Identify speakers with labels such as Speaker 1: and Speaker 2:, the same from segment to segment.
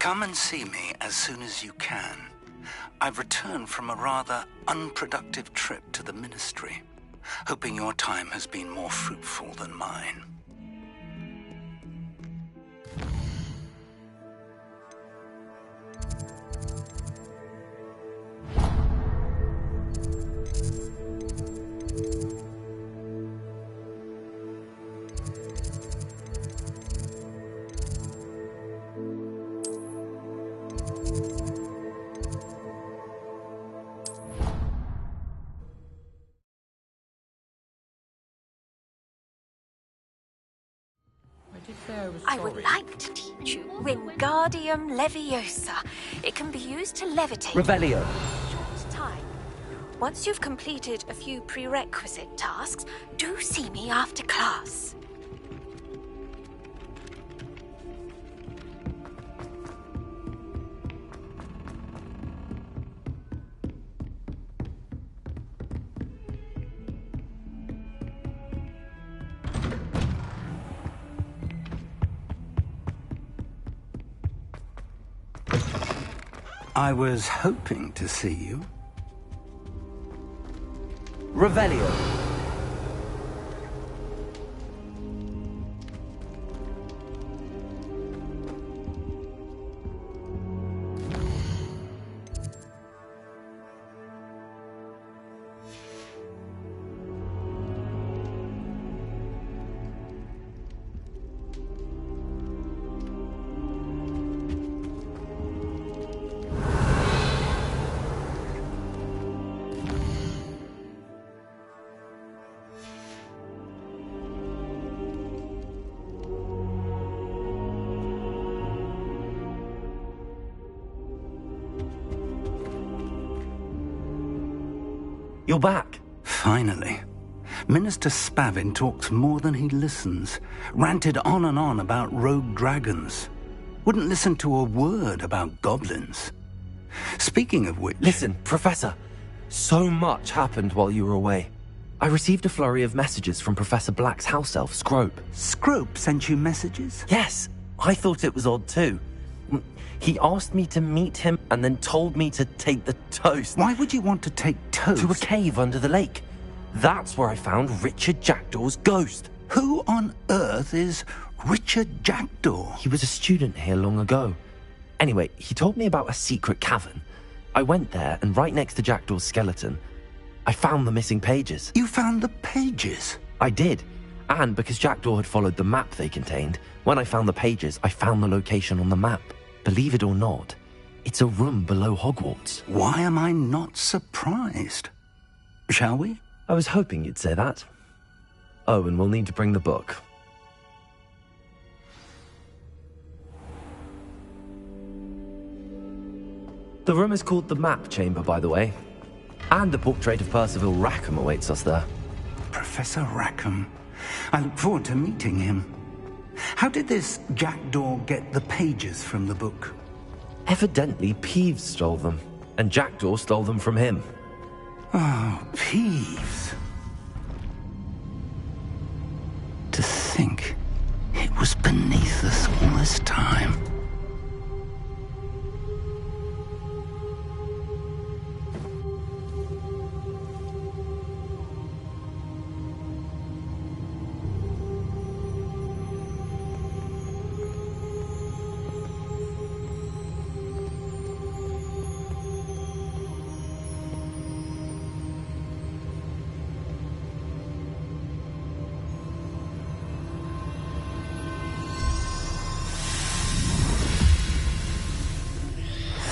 Speaker 1: Come and see me as soon as you can. I've returned from a rather unproductive trip to the Ministry, hoping your time has been more fruitful than mine.
Speaker 2: I would like to teach you Wingardium Leviosa. It can be used to levitate.
Speaker 3: Revelio.
Speaker 2: Short time. Once you've completed a few prerequisite tasks, do see me after class.
Speaker 1: I was hoping to see you.
Speaker 3: Revelio. You're back.
Speaker 1: Finally. Minister Spavin talks more than he listens. Ranted on and on about rogue dragons. Wouldn't listen to a word about goblins. Speaking of which...
Speaker 3: Listen, Professor. So much happened while you were away. I received a flurry of messages from Professor Black's house elf, Scrope.
Speaker 1: Scrope sent you messages?
Speaker 3: Yes. I thought it was odd too. He asked me to meet him and then told me to take the toast.
Speaker 1: Why would you want to take toast?
Speaker 3: To a cave under the lake. That's where I found Richard Jackdaw's ghost.
Speaker 1: Who on earth is Richard Jackdaw?
Speaker 3: He was a student here long ago. Anyway, he told me about a secret cavern. I went there, and right next to Jackdaw's skeleton, I found the missing pages.
Speaker 1: You found the pages?
Speaker 3: I did. And because Jackdaw had followed the map they contained, when I found the pages, I found the location on the map. Believe it or not, it's a room below Hogwarts.
Speaker 1: Why am I not surprised? Shall we?
Speaker 3: I was hoping you'd say that. Oh, and we'll need to bring the book. The room is called the Map Chamber, by the way. And a portrait of Percival Rackham awaits us there.
Speaker 1: Professor Rackham. I look forward to meeting him. How did this Jackdaw get the pages from the book?
Speaker 3: Evidently, Peeves stole them, and Jackdaw stole them from him.
Speaker 1: Oh, Peeves. To think it was beneath us all this time.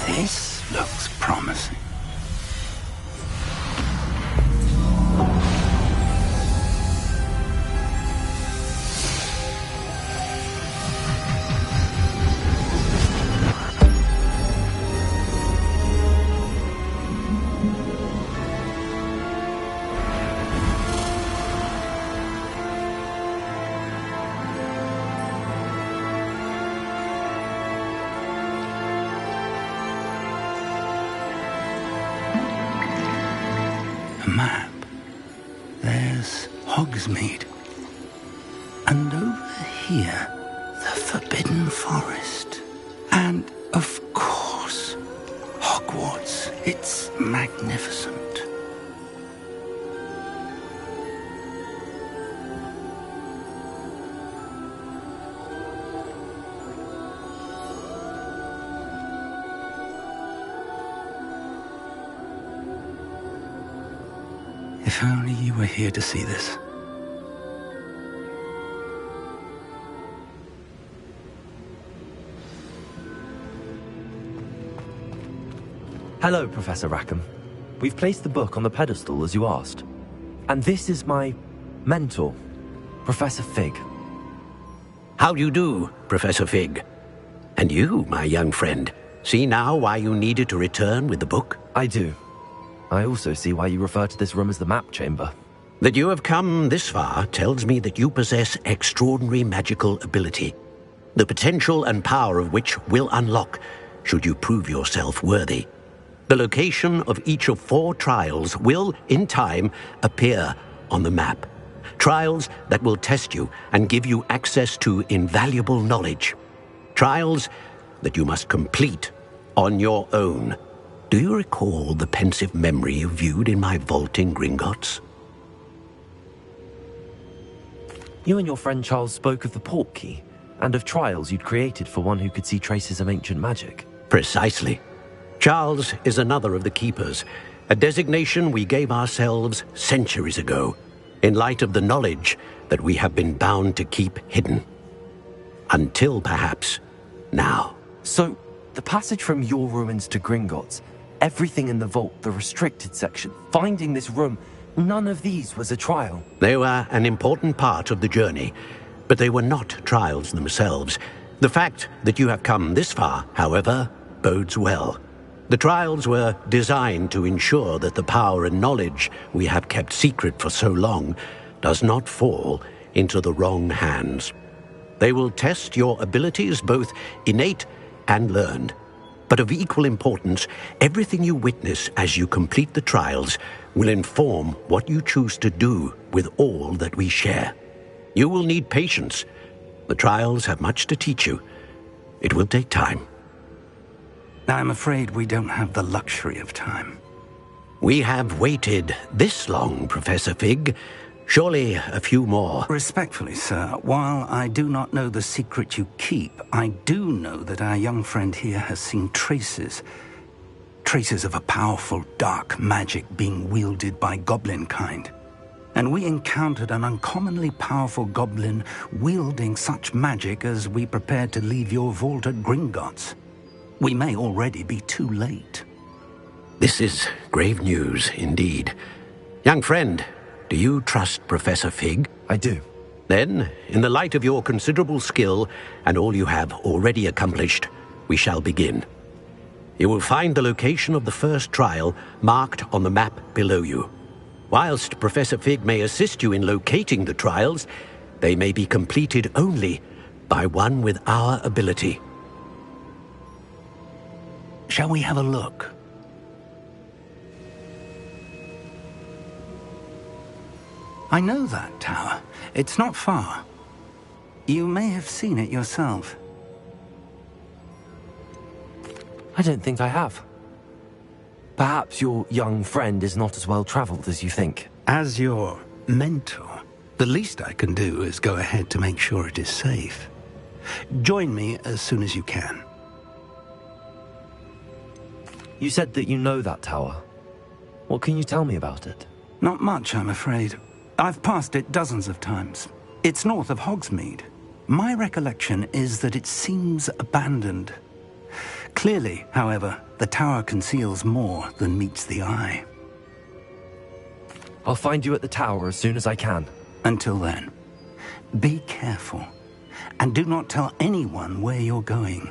Speaker 1: This looks promising. Map. There's Hogsmeade. And over here, the Forbidden Forest. And a Hogwarts. It's magnificent. If only you were here to see this.
Speaker 3: Hello, Professor Rackham. We've placed the book on the pedestal as you asked. And this is my mentor, Professor Fig.
Speaker 4: How do you do, Professor Fig? And you, my young friend, see now why you needed to return with the book?
Speaker 3: I do. I also see why you refer to this room as the map chamber.
Speaker 4: That you have come this far tells me that you possess extraordinary magical ability, the potential and power of which will unlock should you prove yourself worthy. The location of each of 4 trials will, in time, appear on the map. Trials that will test you and give you access to invaluable knowledge. Trials that you must complete on your own. Do you recall the pensive memory you viewed in my vault in Gringotts?
Speaker 3: You and your friend Charles spoke of the port key, and of trials you'd created for one who could see traces of ancient magic.
Speaker 4: Precisely. Charles is another of the Keepers, a designation we gave ourselves centuries ago, in light of the knowledge that we have been bound to keep hidden. Until, perhaps, now.
Speaker 3: So, the passage from your ruins to Gringotts, everything in the vault, the restricted section, finding this room, none of these was a trial.
Speaker 4: They were an important part of the journey, but they were not trials themselves. The fact that you have come this far, however, bodes well. The trials were designed to ensure that the power and knowledge we have kept secret for so long does not fall into the wrong hands. They will test your abilities, both innate and learned. But of equal importance, everything you witness as you complete the trials will inform what you choose to do with all that we share. You will need patience. The trials have much to teach you. It will take time.
Speaker 1: I'm afraid we don't have the luxury of time.
Speaker 4: We have waited this long, Professor Fig. Surely a few more.
Speaker 1: Respectfully, sir, while I do not know the secret you keep, I do know that our young friend here has seen traces of a powerful dark magic being wielded by goblin kind. And we encountered an uncommonly powerful goblin wielding such magic as we prepared to leave your vault at Gringotts. We may already be too late.
Speaker 4: This is grave news indeed. Young friend, do you trust Professor Fig?
Speaker 3: I do.
Speaker 4: Then, in the light of your considerable skill and all you have already accomplished, we shall begin. You will find the location of the first trial marked on the map below you. Whilst Professor Fig may assist you in locating the trials, they may be completed only by one with our ability.
Speaker 1: Shall we have a look? I know that tower. It's not far. You may have seen it yourself.
Speaker 3: I don't think I have. Perhaps your young friend is not as well traveled as you think.
Speaker 1: As your mentor, the least I can do is go ahead to make sure it is safe. Join me as soon as you can.
Speaker 3: You said that you know that tower. What can you tell me about it?
Speaker 1: Not much, I'm afraid. I've passed it dozens of times. It's north of Hogsmeade. My recollection is that it seems abandoned. Clearly, however, the tower conceals more than meets the eye.
Speaker 3: I'll find you at the tower as soon as I can.
Speaker 1: Until then, be careful, and do not tell anyone where you're going.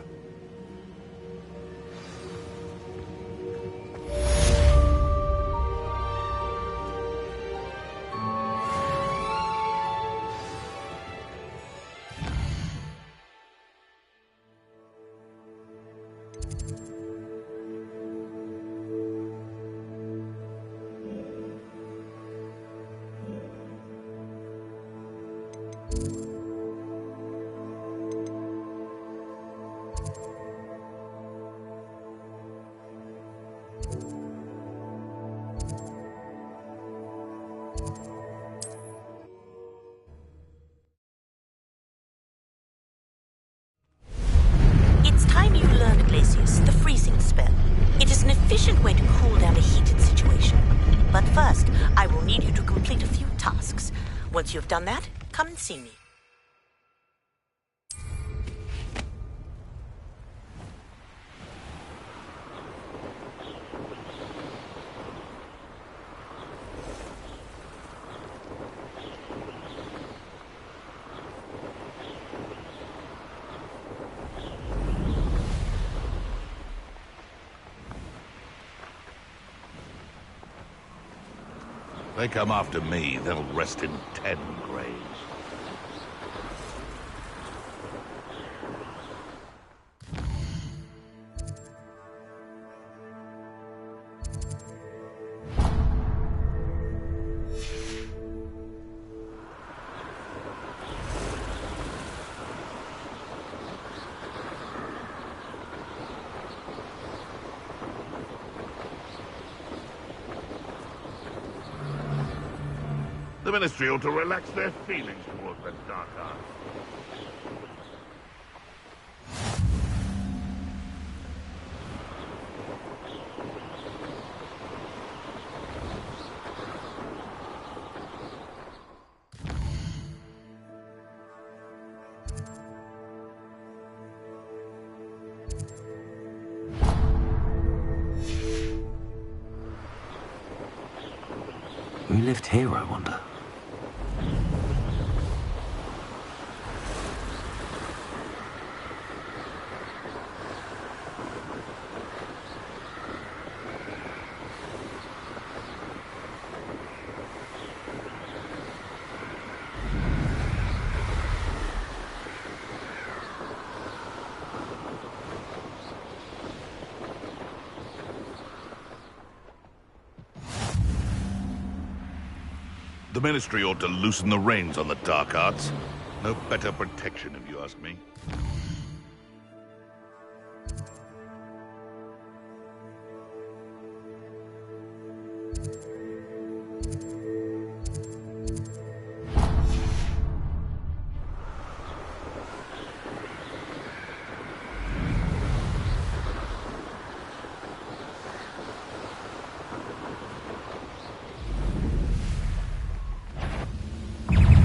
Speaker 5: efficient way to cool down a heated situation. But first, I will need you to complete a few tasks. Once you've done that, come and see me.
Speaker 6: They come after me, they'll rest in 10 graves. The Ministry ought to relax their feelings towards the Dark Arts.
Speaker 3: Who lived here, I wonder?
Speaker 6: The Ministry ought to loosen the reins on the Dark Arts. No better protection, if you ask me.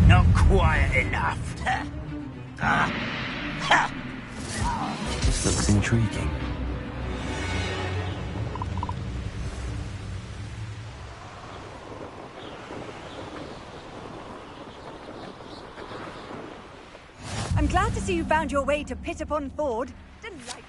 Speaker 1: Not quiet enough.
Speaker 3: This looks intriguing.
Speaker 7: I'm glad to see you found your way to Pit upon Ford. Delightful.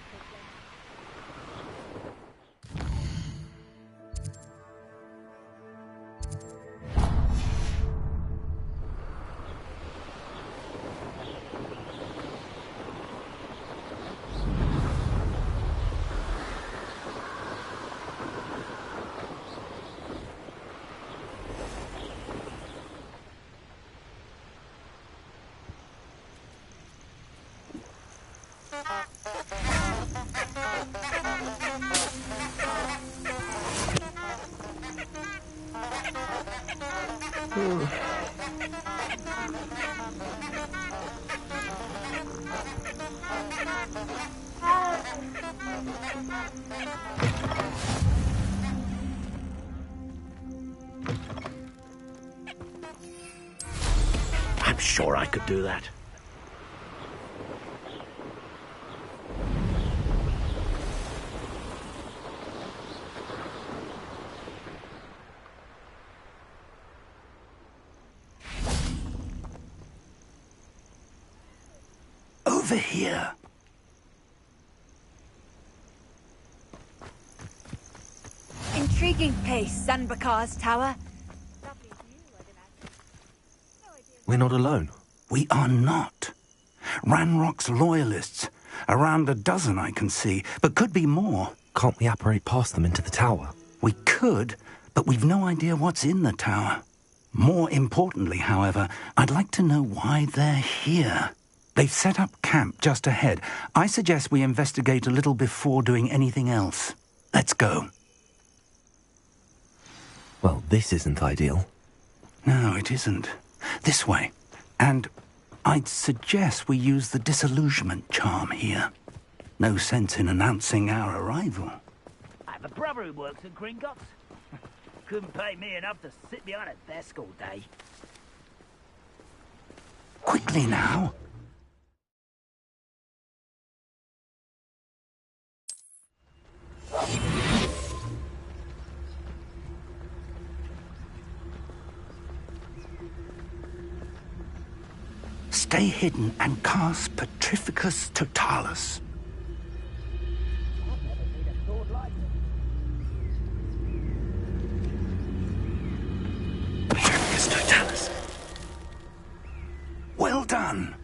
Speaker 4: I'm sure I could do that.
Speaker 1: Over here.
Speaker 7: Intriguing place, Zanbakar's tower. Lovely view, I'd imagine. No idea.
Speaker 3: We're not alone.
Speaker 1: We are not. Ranrock's loyalists. Around a dozen I can see, but could be more.
Speaker 3: Can't we apparate past them into the tower?
Speaker 1: We could, but we've no idea what's in the tower. More importantly, however, I'd like to know why they're here. They've set up camp just ahead. I suggest we investigate a little before doing anything else. Let's go.
Speaker 3: Well, this isn't ideal.
Speaker 1: No, it isn't. This way. And I'd suggest we use the disillusionment charm here. No sense in announcing our arrival.
Speaker 5: I'm
Speaker 8: have a brother who works at Gringotts. Couldn't pay me enough to sit behind a desk all day.
Speaker 1: Quickly now. Stay hidden and cast Petrificus Totalis. Petrificus Totalis. Well done.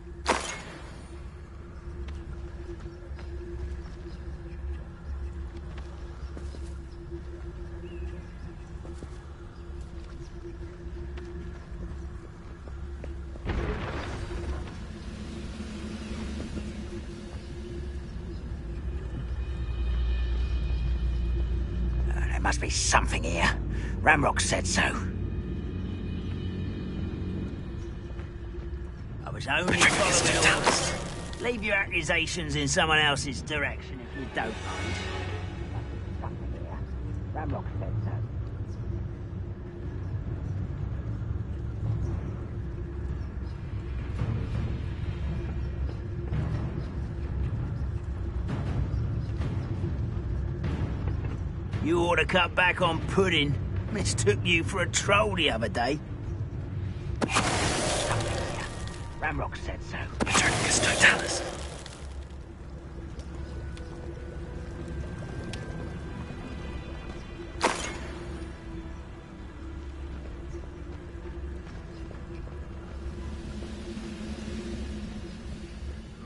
Speaker 8: There must be something here. Ramrock said so. I was only following orders. Leave your accusations in someone else's direction if you don't mind. Something here. Ramrock said so. You ought to cut back on pudding. Mistook you for a troll the other day. Ramrock said so.
Speaker 1: Petrificus Totalis.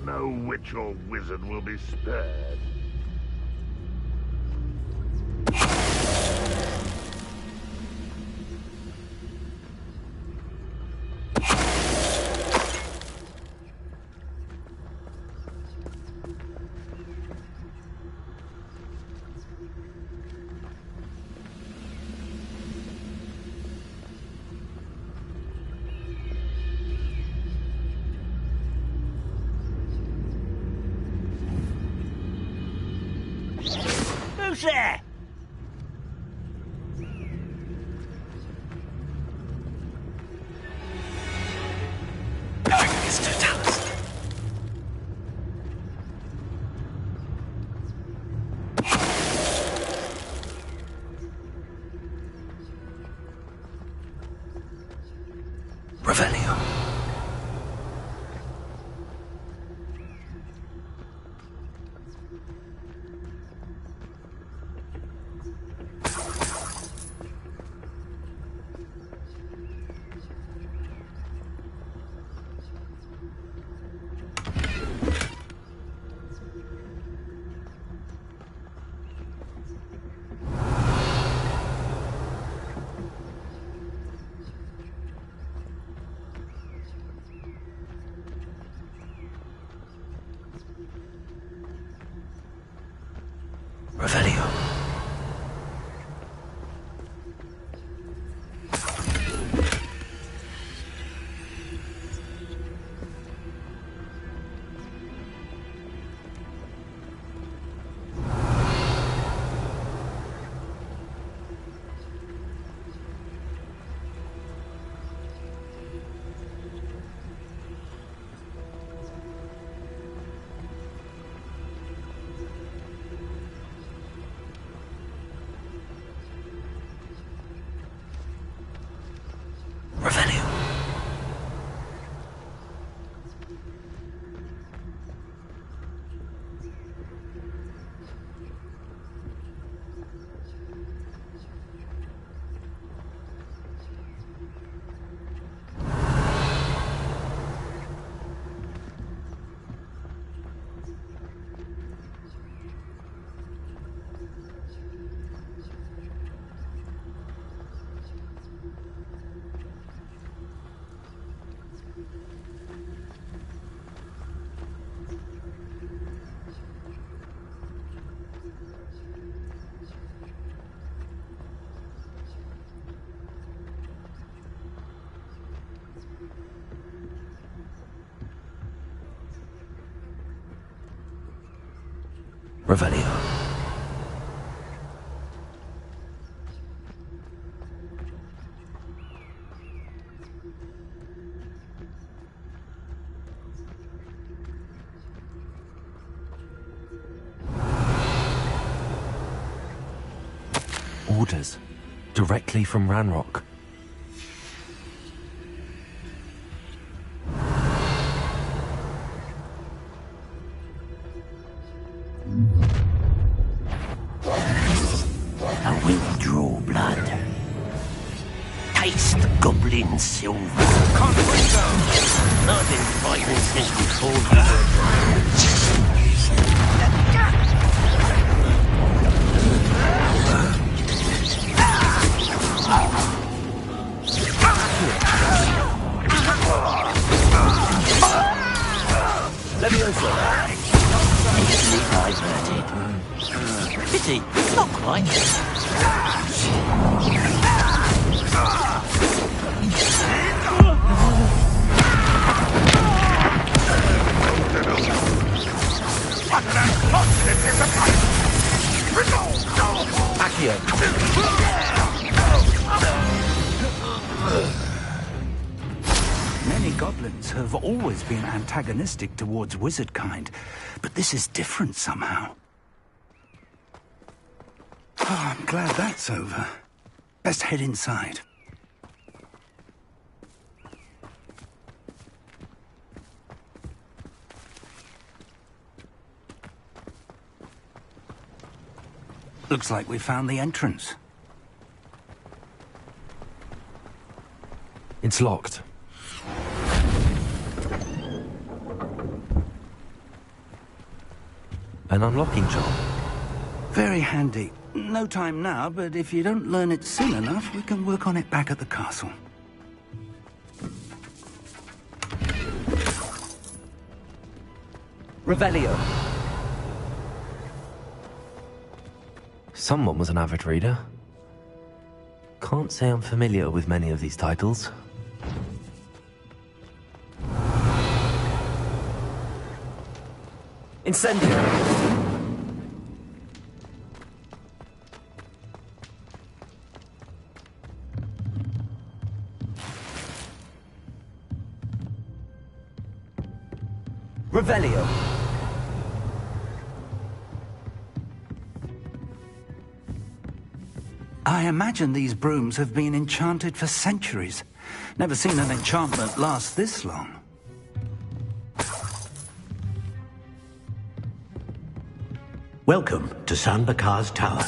Speaker 6: No witch or wizard will be spared.
Speaker 8: Who's there?
Speaker 1: Petrificus Totalis. Revelio. Revelio. Revelio. Revelio.
Speaker 3: Orders. Directly from Ranrock.
Speaker 9: I will draw blood. Taste goblin silver. Can't bring down. I've been fighting since before you were born. Leviosa. Easily diverted. Pity, not quite.
Speaker 1: Many goblins have always been antagonistic towards wizard kind, but this is different somehow. Oh, I'm glad that's over. Best head inside. Looks like we found the entrance.
Speaker 3: It's locked. An unlocking charm.
Speaker 1: Very handy. No time now, but if you don't learn it soon enough, we can work on it back at the castle.
Speaker 3: Revelio. Someone was an avid reader. Can't say I'm familiar with many of these titles. Incendio. Revelio.
Speaker 1: I imagine these brooms have been enchanted for centuries. Never seen an enchantment last this long.
Speaker 4: Welcome to San Bakar's Tower.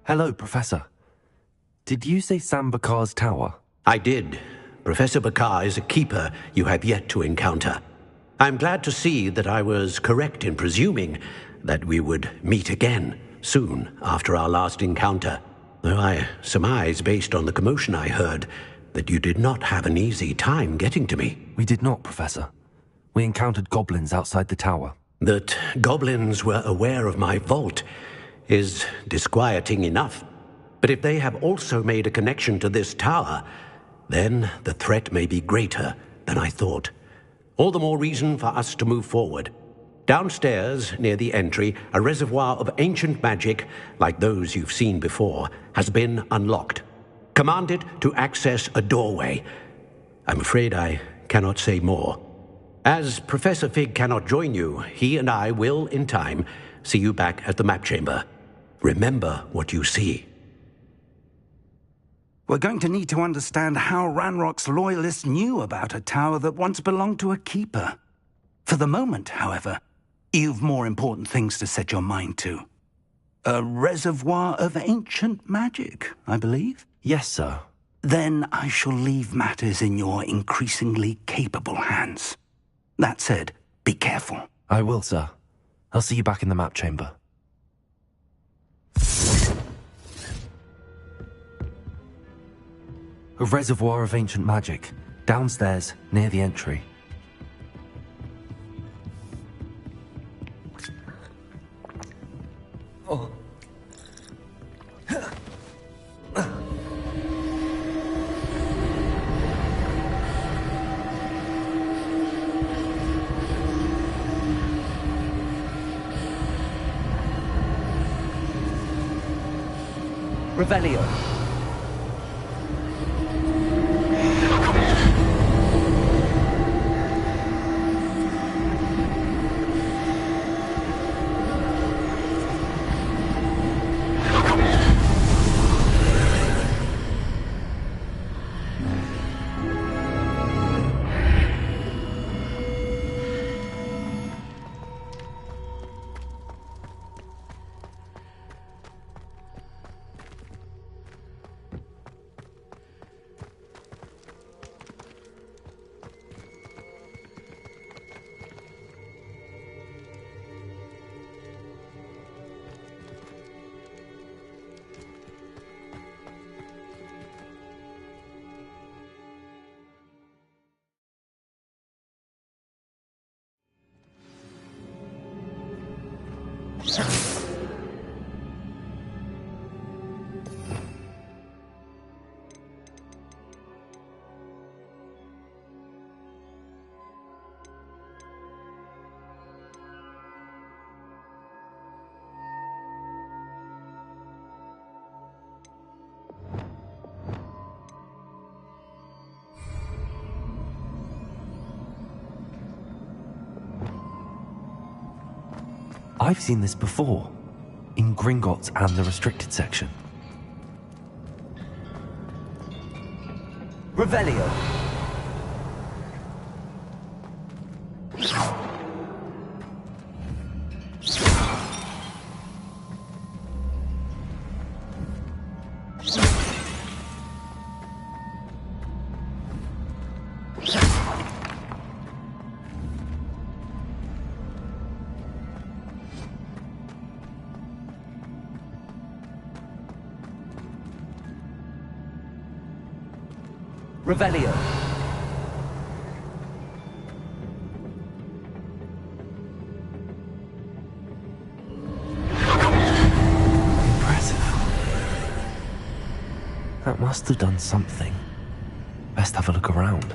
Speaker 3: Hello, Professor. Did you say San Bakar's Tower?
Speaker 4: I did. Professor Bakar is a keeper you have yet to encounter. I'm glad to see that I was correct in presuming that we would meet again soon after our last encounter. Though I surmise, based on the commotion I heard, that you did not have an easy time getting to me.
Speaker 3: We did not, Professor. We encountered goblins outside the tower.
Speaker 4: That goblins were aware of my vault is disquieting enough. But if they have also made a connection to this tower, then the threat may be greater than I thought. All the more reason for us to move forward. Downstairs, near the entry, a reservoir of ancient magic, like those you've seen before, has been unlocked. Command it to access a doorway. I'm afraid I cannot say more. As Professor Fig cannot join you, he and I will, in time, see you back at the map chamber. Remember what you see.
Speaker 1: We're going to need to understand how Ranrock's loyalists knew about a tower that once belonged to a keeper. For the moment, however, you've more important things to set your mind to. A reservoir of ancient magic, I believe?
Speaker 3: Yes, sir.
Speaker 1: Then I shall leave matters in your increasingly capable hands. That said, be careful.
Speaker 3: I will, sir. I'll see you back in the map chamber. A reservoir of ancient magic, downstairs, near the entry. Oh. Revelio. I've seen this before, in Gringotts and the restricted section. Revelio. Revelio. Impressive. That must have done something. Best have a look around.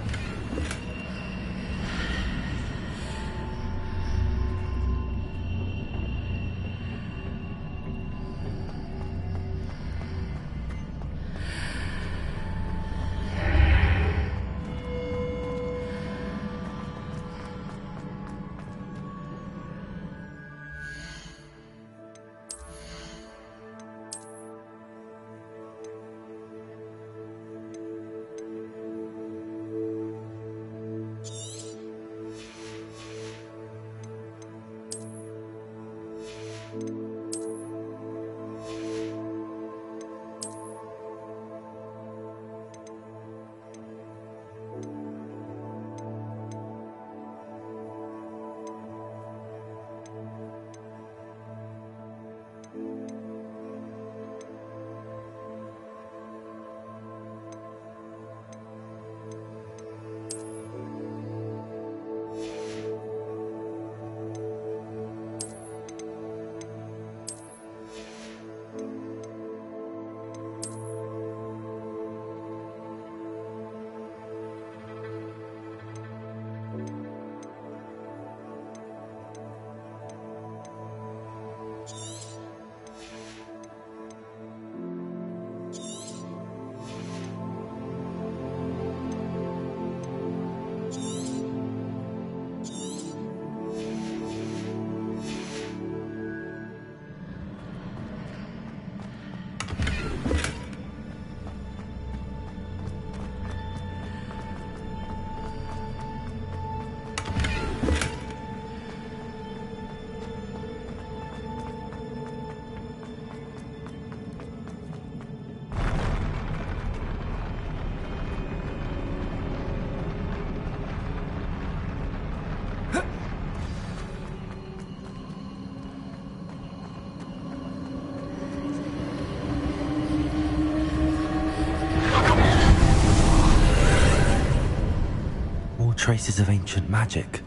Speaker 3: Traces of ancient magic.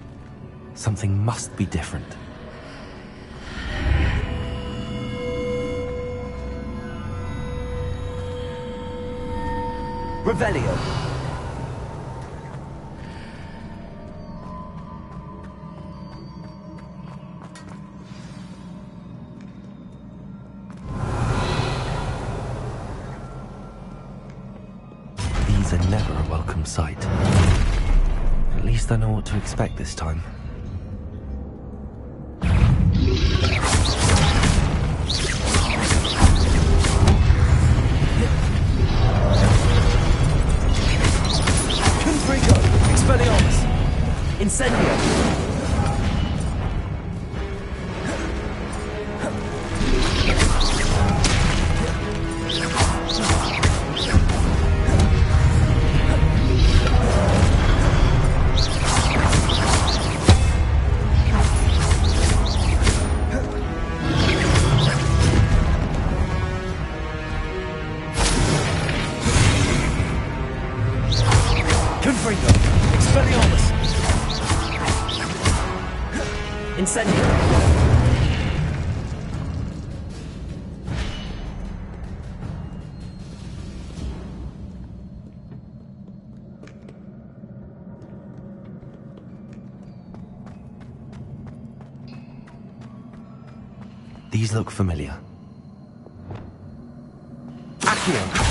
Speaker 3: Something must be different. Revelio. are never a welcome sight. At least I know what to expect this time.
Speaker 10: Confrigo! Expelliarmus! Incendio!
Speaker 3: These look familiar. Accio!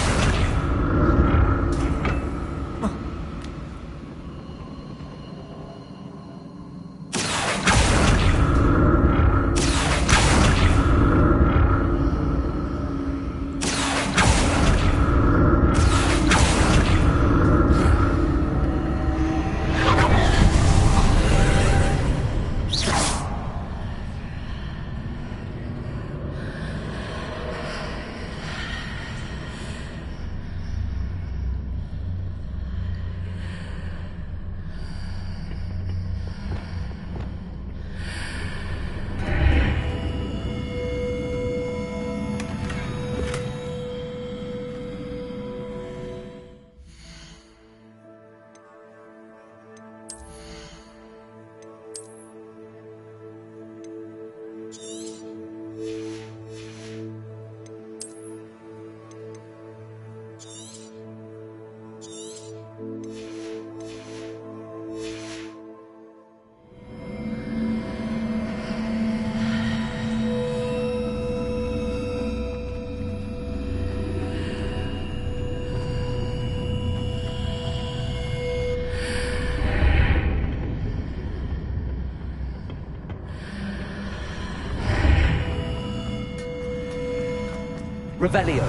Speaker 10: Revelio.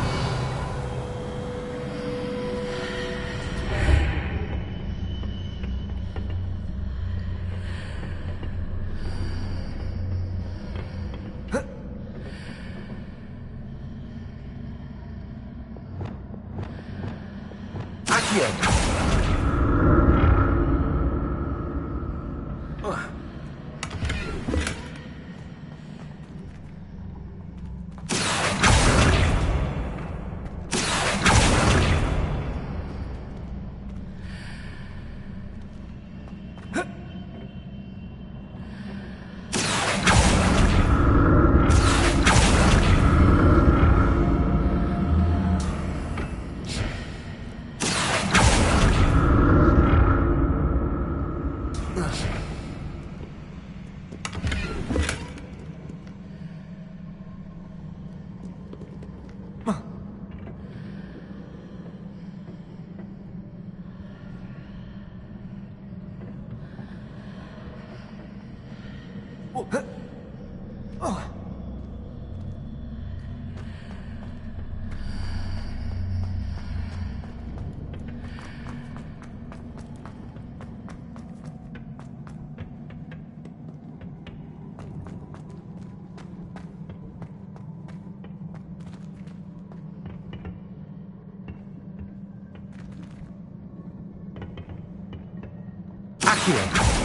Speaker 10: Accio.
Speaker 3: Accio!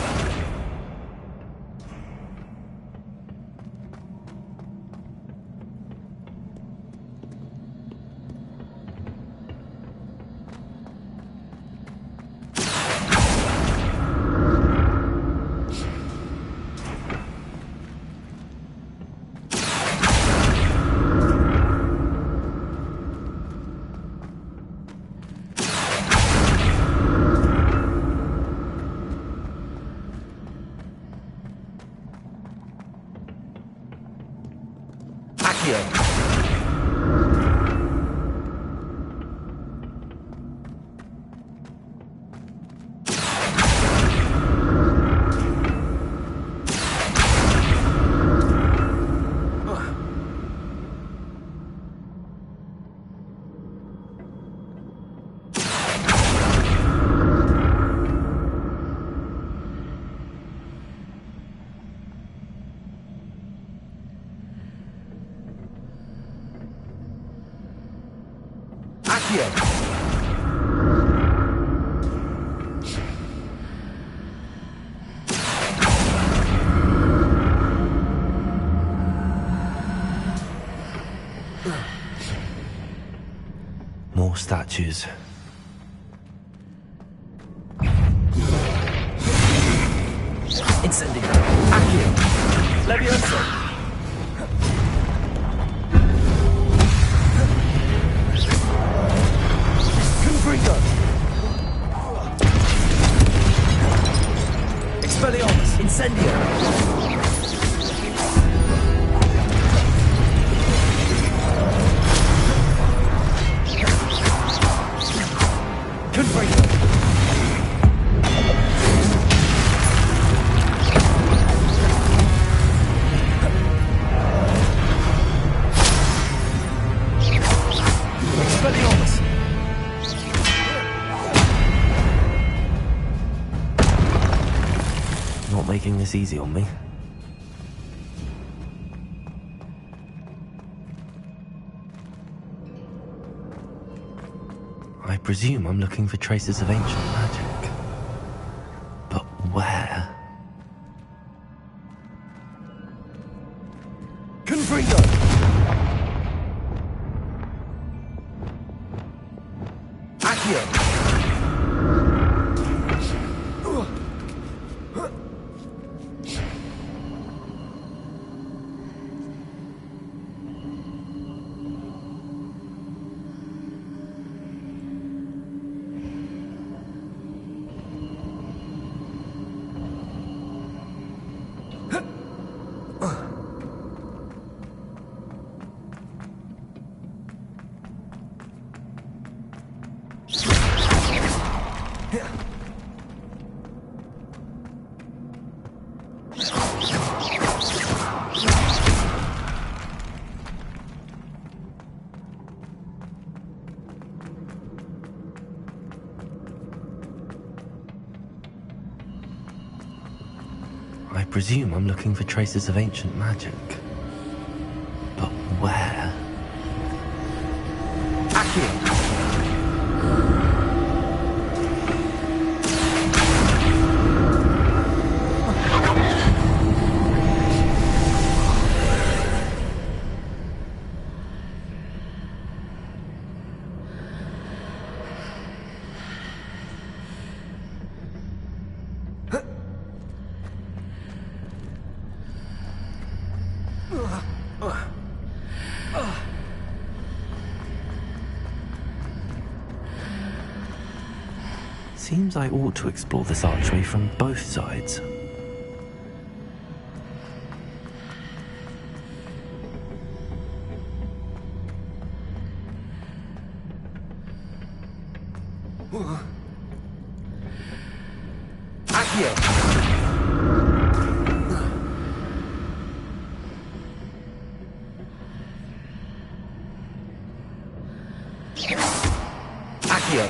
Speaker 3: more statues.
Speaker 10: Incendio. Accio. Levioso. Confringo. Expelliarmus. Incendio.
Speaker 3: Not making this easy on me. I presume I'm looking for traces of ancient magic. But where?
Speaker 10: Confringo. Accio.
Speaker 3: I presume I'm looking for traces of ancient magic. But where?
Speaker 10: Accio.
Speaker 3: Seems I ought to explore this archway from both sides.
Speaker 10: Accio. Accio.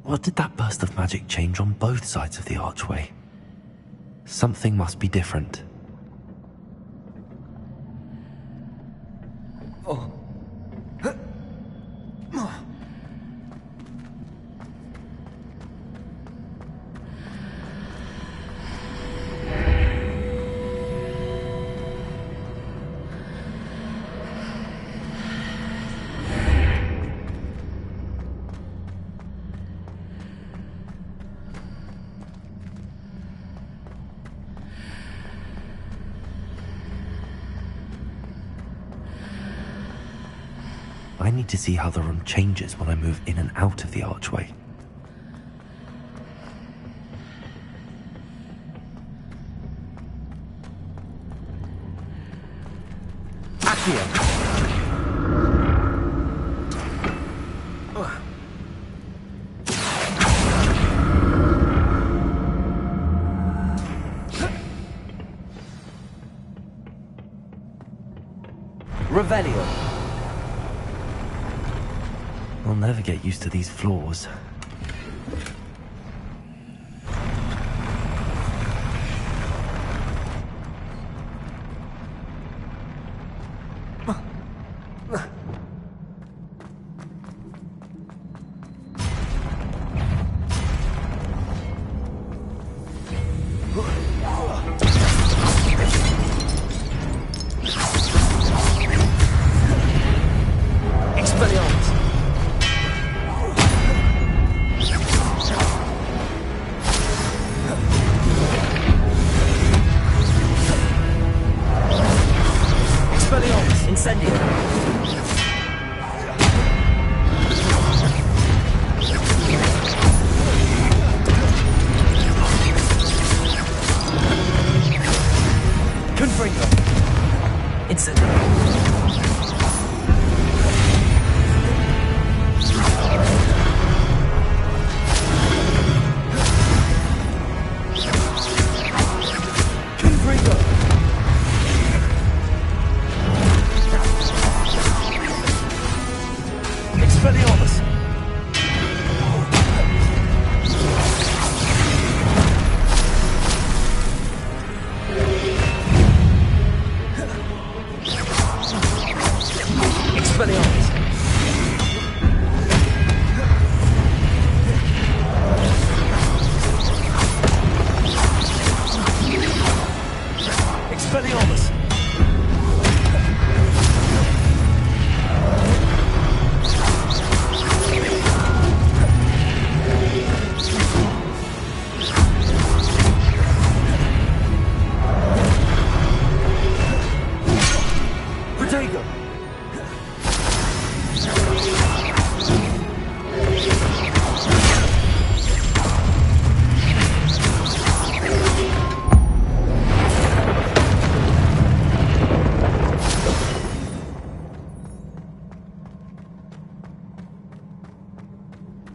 Speaker 3: What did that burst of magic change on both sides of the archway? Something must be different. I need to see how the room changes when I move in and out of the archway.
Speaker 10: Accio. Revelio.
Speaker 3: I'll never get used to these floors.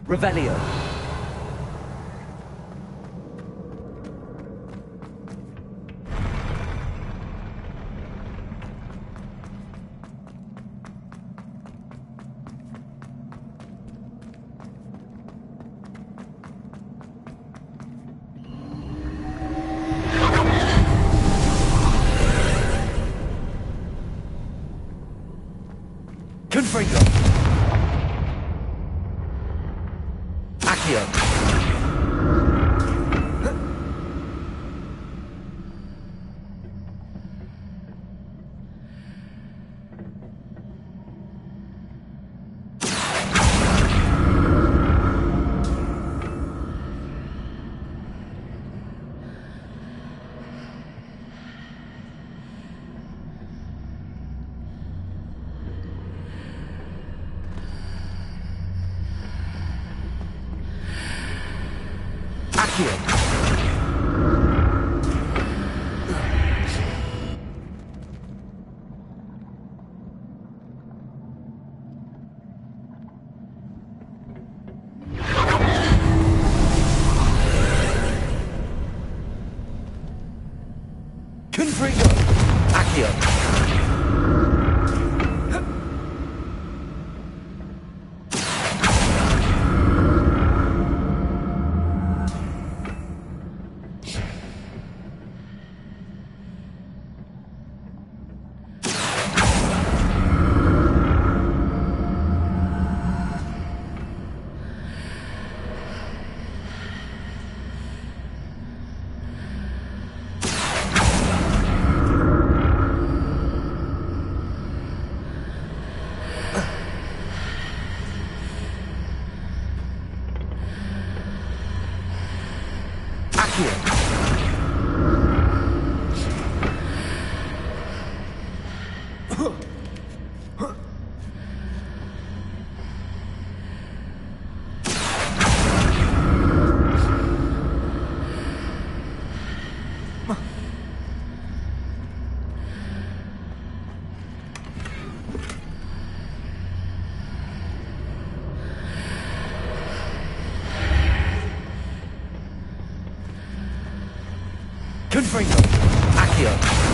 Speaker 10: Revelio. Confringo. Accio. Confringo. Accio. Confringo. Accio.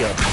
Speaker 10: Incendio.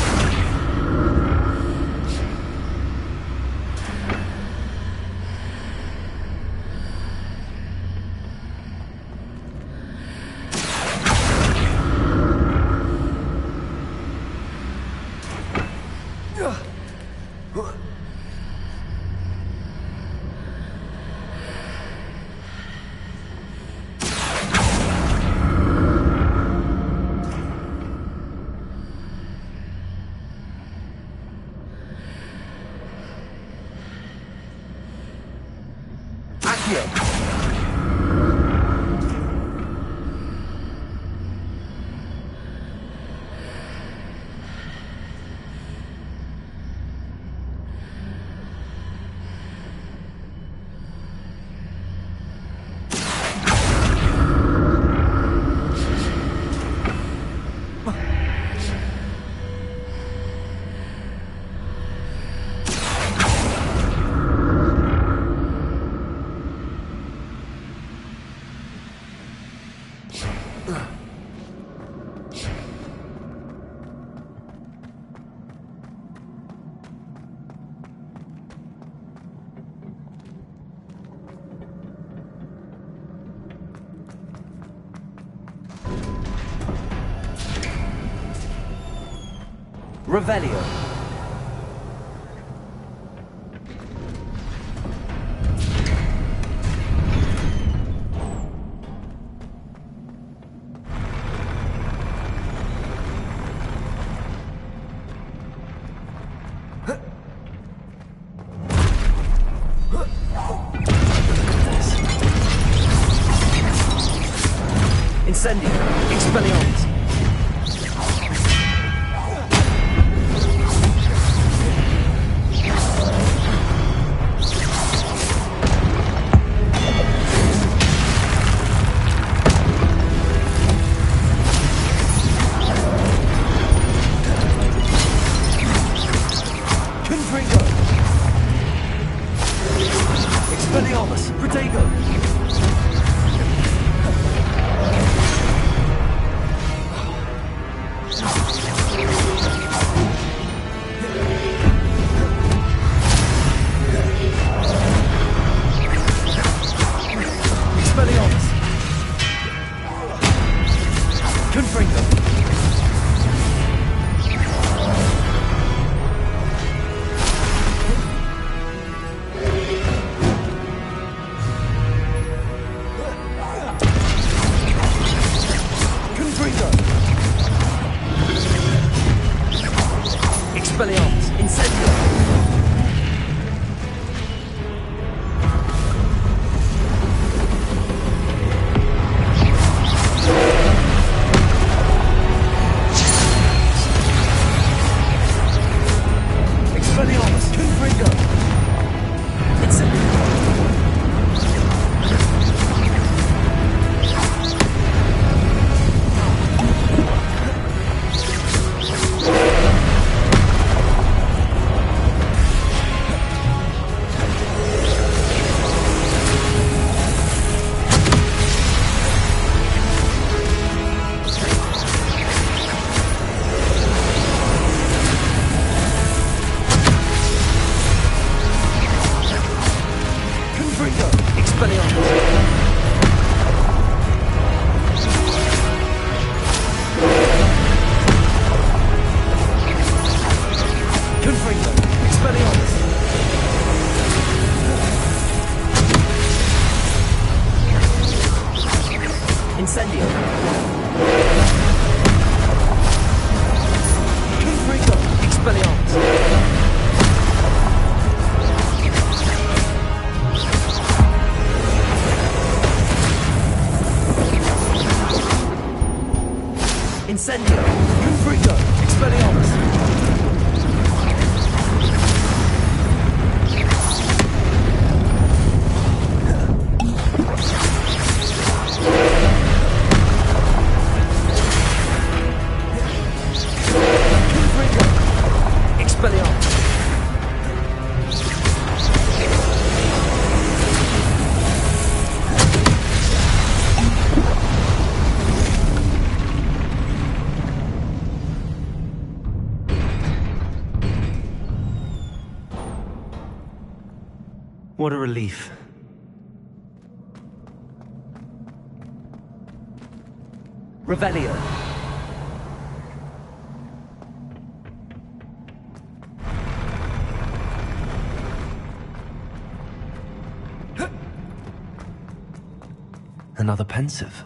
Speaker 10: Revelio. Incendio. Expelliarmus. Expelliarmus, Protego! Expelliarmus! Confringo! Expelliarmus, Incendio! Expelliarmus, Confringo! Incendio! Incendio! Confringo! Expelliarmus! Incendio! Confringo! Expelliarmus!
Speaker 3: what a relief.
Speaker 10: Revelio.
Speaker 3: Another pensive.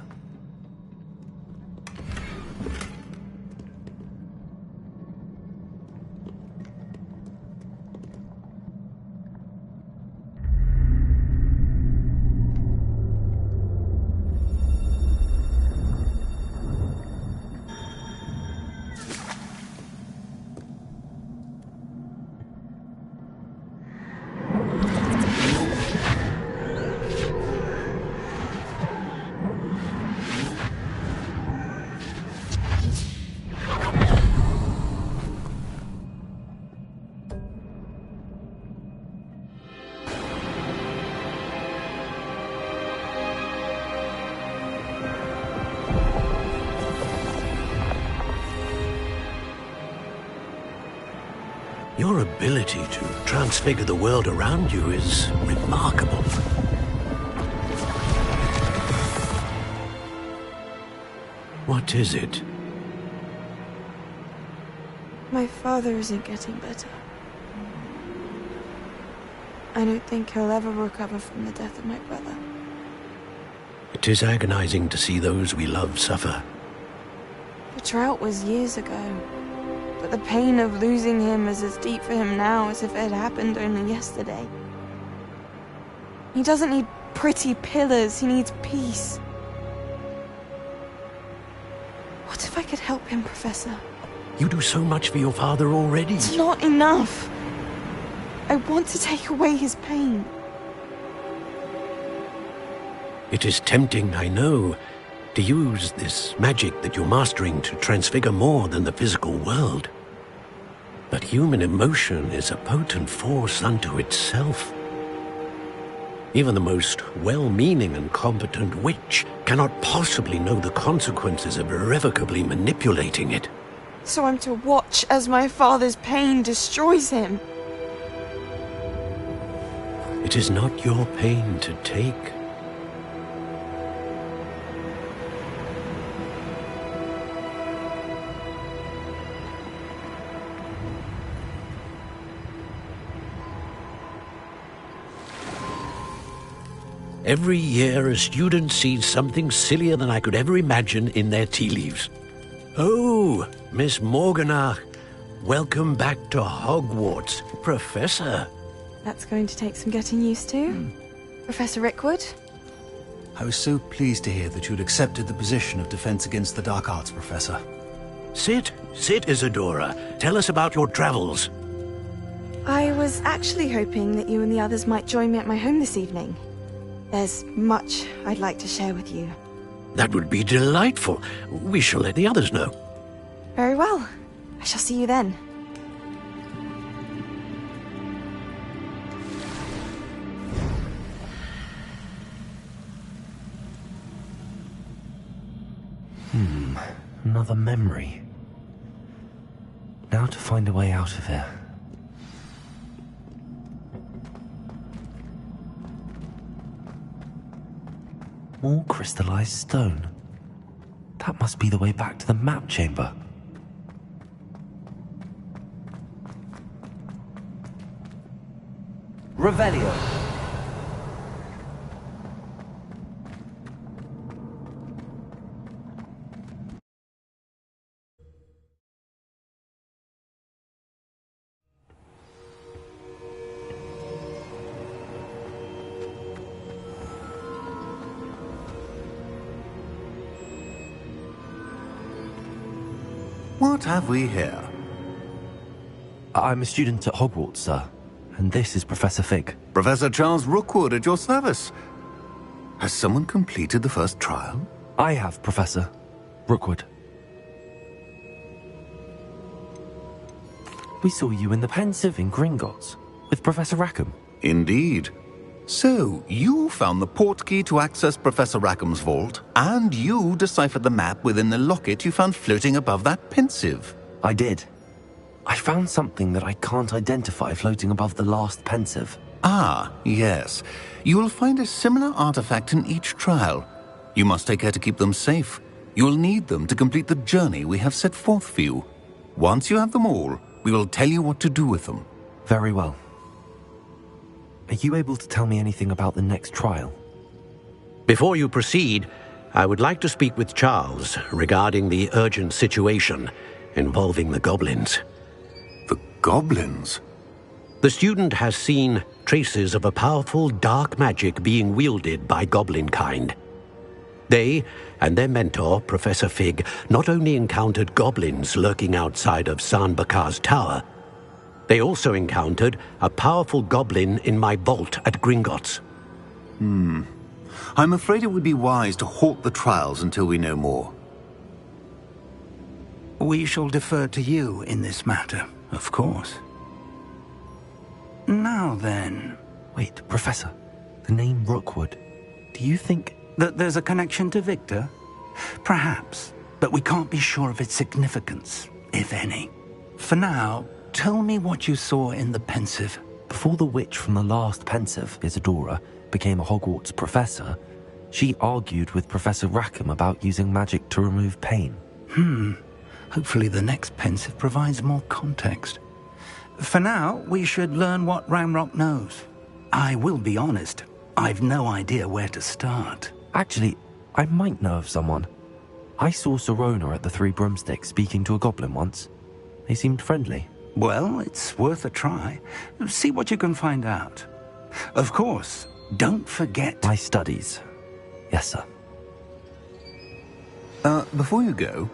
Speaker 4: Your ability to transfigure the world around you is remarkable. What is it?
Speaker 11: My father isn't getting better. I don't think he'll ever recover from the death of my brother.
Speaker 4: It is agonizing to see those we love suffer.
Speaker 11: The drought was years ago, but the pain of losing him is as deep for him now as if it had happened only yesterday. He doesn't need pretty pillars, he needs peace. What if I could help him, Professor?
Speaker 4: You do so much for your father already.
Speaker 11: It's not enough. I want to take away his pain.
Speaker 4: It is tempting, I know, to use this magic that you're mastering to transfigure more than the physical world. But human emotion is a potent force unto itself. Even the most well-meaning and competent witch cannot possibly know the consequences of irrevocably manipulating it.
Speaker 11: So I'm to watch as my father's pain destroys him.
Speaker 4: It is not your pain to take. Every year, a student sees something sillier than I could ever imagine in their tea leaves. Oh, Miss Morganach, welcome back to Hogwarts, Professor.
Speaker 11: That's going to take some getting used to. Professor Rickwood?
Speaker 12: I was so pleased to hear that you'd accepted the position of Defense Against the Dark Arts, Professor.
Speaker 4: Sit, Isadora. Tell us about your travels.
Speaker 11: I was actually hoping that you and the others might join me at my home this evening. There's much I'd like to share with you.
Speaker 4: That would be delightful. We shall let the others know.
Speaker 11: Very well. I shall see you then.
Speaker 3: Another memory. Now to find a way out of here. More crystallized stone. That must be the way back to the map chamber.
Speaker 10: Revelio.
Speaker 1: What have we here?
Speaker 3: I'm a student at Hogwarts, sir. And this is Professor Fig.
Speaker 1: Professor Charles Rookwood at your service. Has someone completed the first trial?
Speaker 3: I have, Professor Rookwood. We saw you in the Pensive in Gringotts with Professor Rackham.
Speaker 1: Indeed. So, you found the portkey to access Professor Rackham's vault, and you deciphered the map within the locket you found floating above that Pensive.
Speaker 3: I did. I found something that I can't identify floating above the last Pensive.
Speaker 13: Ah, yes. You will find a similar artifact in each trial. You must take care to keep them safe. You will need them to complete the journey we have set forth for you. Once you have them all, we will tell you what to do with them.
Speaker 3: Very well. Are you able to tell me anything about the next trial?
Speaker 4: Before you proceed, I would like to speak with Charles regarding the urgent situation involving the goblins.
Speaker 13: The goblins?
Speaker 4: The student has seen traces of a powerful dark magic being wielded by goblin kind. They and their mentor, Professor Fig, not only encountered goblins lurking outside of San Bakar's tower, they also encountered a powerful goblin in my vault at Gringotts.
Speaker 13: I'm afraid it would be wise to halt the trials until we know more.
Speaker 1: We shall defer to you in this matter, of course. Now then...
Speaker 3: Wait, Professor. The name Rookwood. Do you think...
Speaker 1: that there's a connection to Victor? Perhaps, but we can't be sure of its significance, if any. For now, tell me what you saw in the pensive.
Speaker 3: Before the witch from the last pensive, Isadora, became a Hogwarts professor, she argued with Professor Rackham about using magic to remove pain.
Speaker 1: Hopefully the next pensive provides more context. For now, we should learn what Ramrock knows. I will be honest, I've no idea where to start.
Speaker 3: Actually, I might know of someone. I saw Sirona at the Three Broomsticks speaking to a goblin once. They seemed friendly.
Speaker 1: Well, it's worth a try. See what you can find out. Of course, don't forget...
Speaker 3: my studies. Yes, sir.
Speaker 13: Before you go...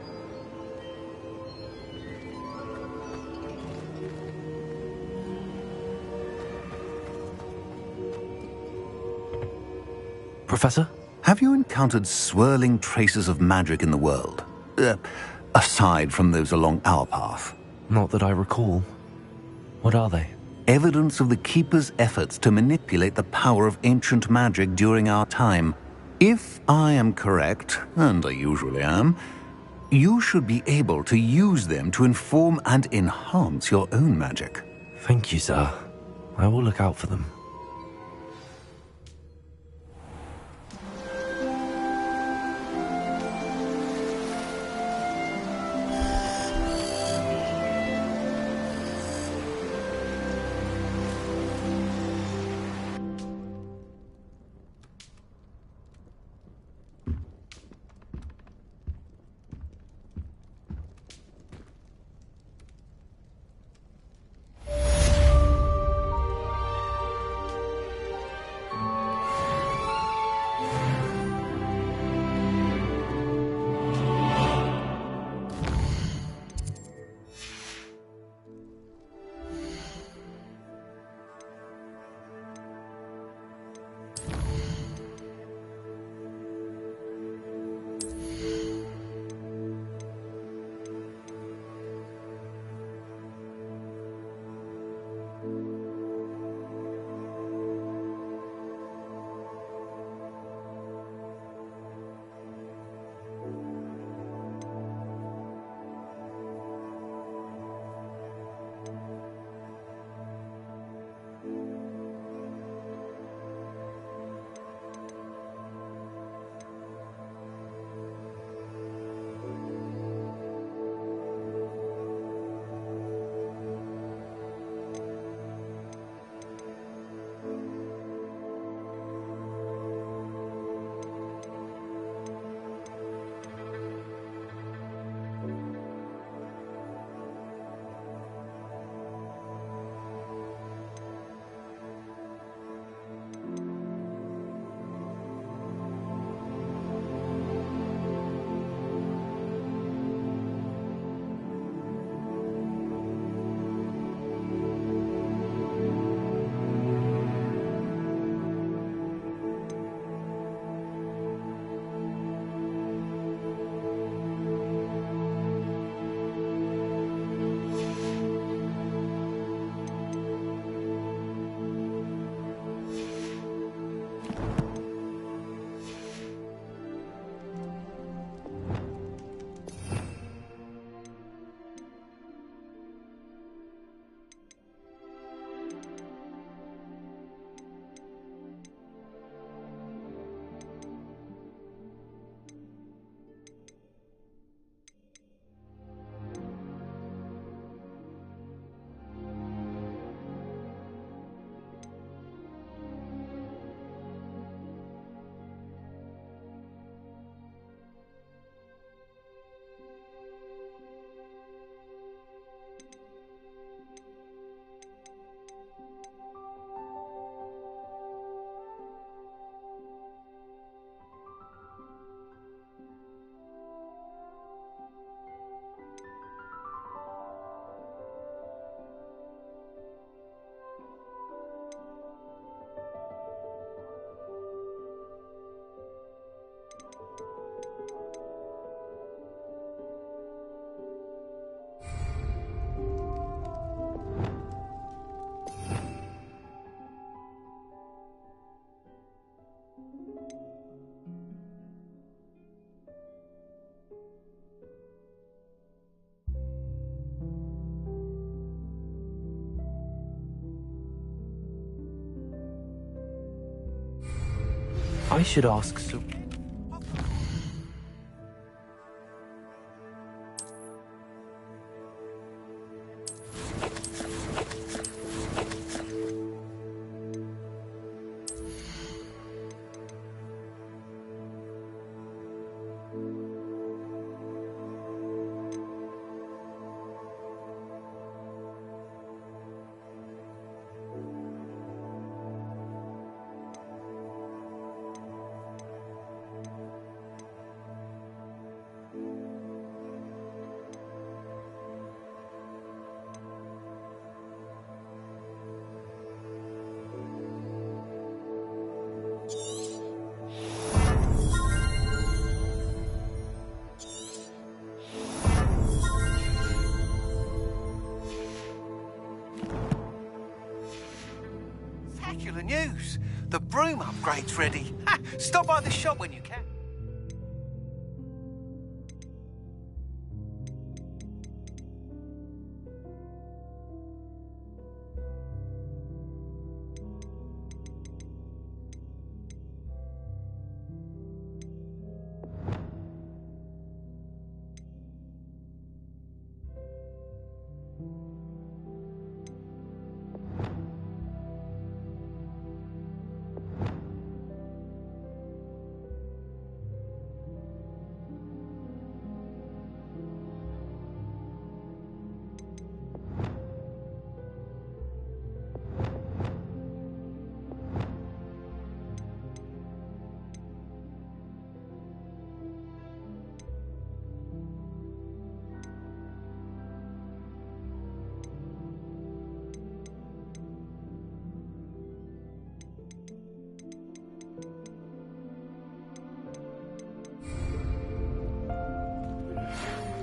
Speaker 3: Professor?
Speaker 13: Have you encountered swirling traces of magic in the world? Aside from those along our path?
Speaker 3: Not that I recall. What are they?
Speaker 13: Evidence of the Keeper's efforts to manipulate the power of ancient magic during our time. If I am correct, and I usually am, you should be able to use them to inform and enhance your own magic.
Speaker 3: Thank you, sir. I will look out for them. I should ask Sir...
Speaker 14: Spectacular news! The broom upgrade's ready. Ha! Stop by the shop when you can.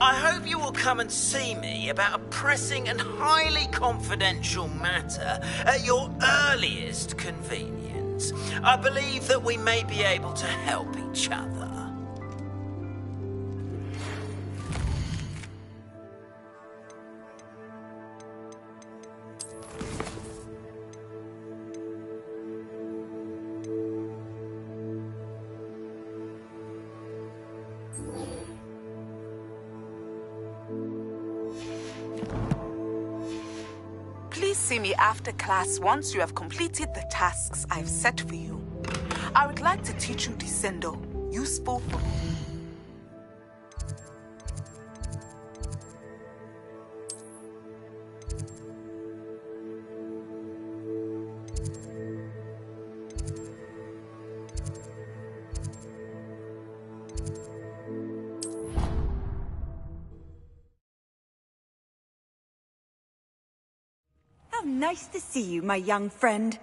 Speaker 8: I hope you will come and see me about a pressing and highly confidential matter at your earliest convenience. I believe that we may be able to help each other.
Speaker 15: Please see me after class once you have completed the tasks I've set for you. I would like to teach you Descendo, useful for...
Speaker 7: How nice to see you, my young friend.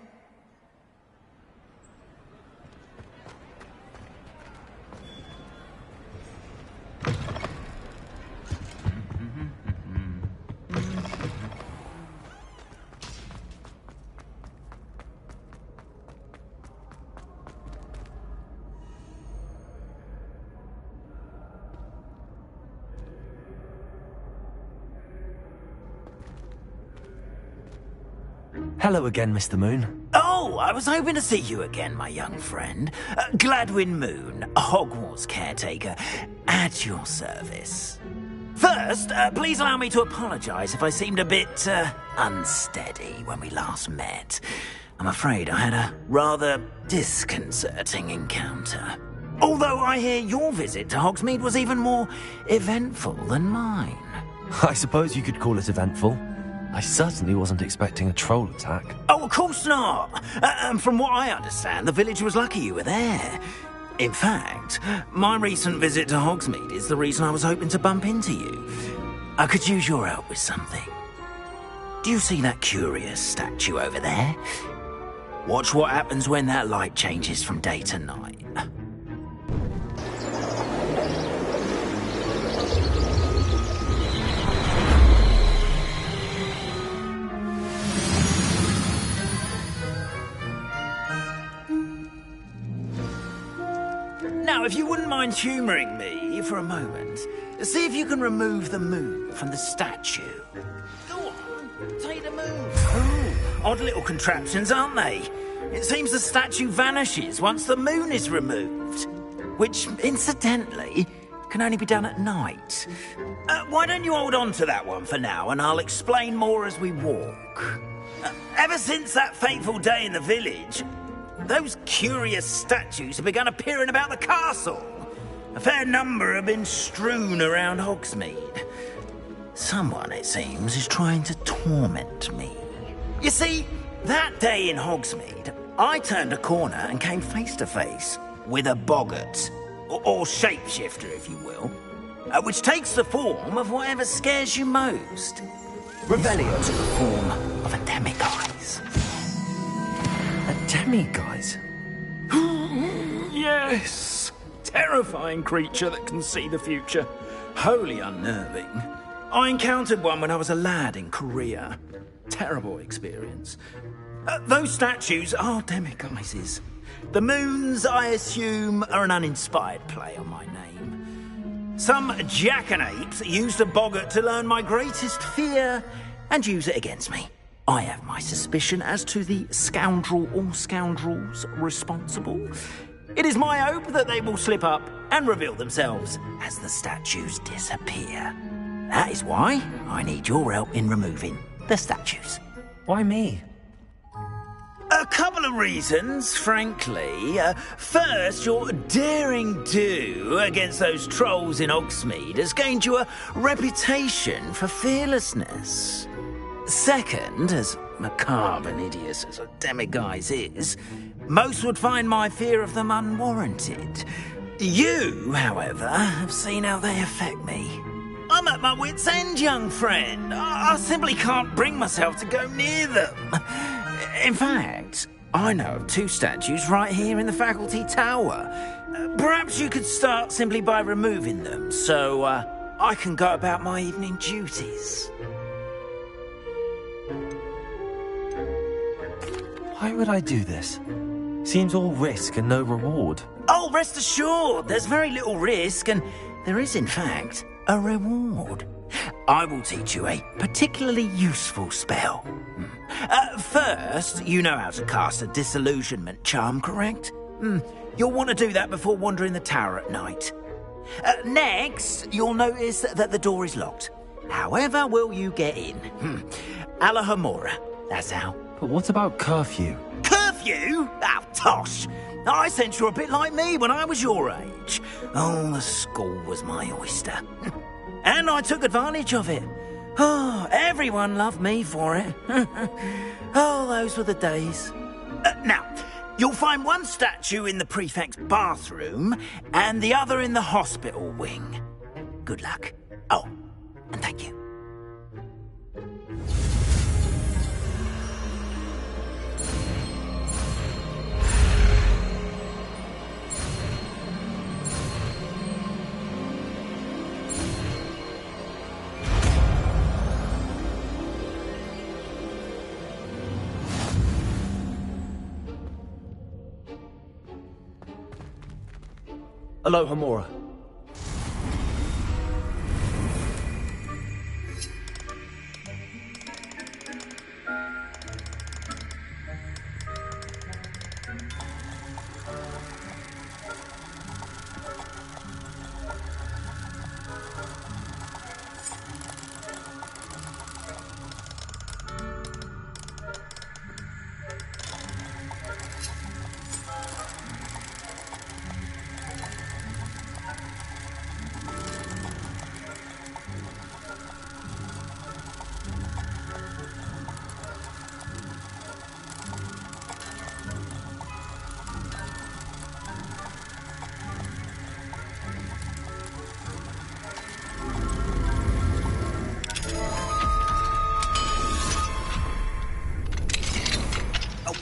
Speaker 3: Hello again, Mr. Moon.
Speaker 8: Oh, I was hoping to see you again, my young friend. Gladwin Moon, Hogwarts caretaker, at your service. First, please allow me to apologise if I seemed a bit unsteady when we last met. I'm afraid I had a rather disconcerting encounter. Although I hear your visit to Hogsmeade was even more eventful than mine.
Speaker 3: I suppose you could call it eventful. I certainly wasn't expecting a troll attack.
Speaker 8: Oh, of course not. From what I understand, the village was lucky you were there. In fact, my recent visit to Hogsmeade is the reason I was hoping to bump into you. I could use your help with something. Do you see that curious statue over there? Watch what happens when that light changes from day to night. Now, if you wouldn't mind humouring me for a moment, see if you can remove the moon from the statue. Go on, take the moon. Ooh, odd little contraptions, aren't they? It seems the statue vanishes once the moon is removed. Which, incidentally, can only be done at night. Why don't you hold on to that one for now, and I'll explain more as we walk. Ever since that fateful day in the village, those curious statues have begun appearing about the castle. A fair number have been strewn around Hogsmeade. Someone, it seems, is trying to torment me. You see, that day in Hogsmeade, I turned a corner and came face to face with a boggart, or shapeshifter, if you will, which takes the form of whatever scares you most. Revelio took the form of a demiguise.
Speaker 3: A demiguise?
Speaker 8: Yes! Terrifying creature that can see the future. Wholly unnerving. I encountered one when I was a lad in Korea. Terrible experience. Those statues are demiguises. The moons, I assume, are an uninspired play on my name. Some jackanapes used a boggart to learn my greatest fear and use it against me. I have my suspicion as to the scoundrel or scoundrels responsible. It is my hope that they will slip up and reveal themselves as the statues disappear. That is why I need your help in removing the statues.
Speaker 3: Why me?
Speaker 8: A couple of reasons, frankly. First, your daring do against those trolls in Hogsmeade has gained you a reputation for fearlessness. Second, as macabre and hideous as a demiguise is, most would find my fear of them unwarranted. You, however, have seen how they affect me. I'm at my wit's end, young friend. I simply can't bring myself to go near them. In fact, I know of 2 statues right here in the faculty tower. Perhaps you could start simply by removing them, so I can go about my evening duties.
Speaker 3: Why would I do this? Seems all risk and no reward.
Speaker 8: Oh, rest assured, there's very little risk, and there is, in fact, a reward. I will teach you a particularly useful spell. First, you know how to cast a disillusionment charm, correct? You'll want to do that before wandering the tower at night. Next, you'll notice that the door is locked. However will you get in? Alahamora, that's how.
Speaker 3: But what about curfew?
Speaker 8: Curfew? Oh, tosh! I sense you're a bit like me when I was your age. Oh, the school was my oyster. And I took advantage of it. Oh, everyone loved me for it. Oh, those were the days. Now, you'll find one statue in the prefect's bathroom and the other in the hospital wing. Good luck. Oh, and thank you.
Speaker 3: Alohomora.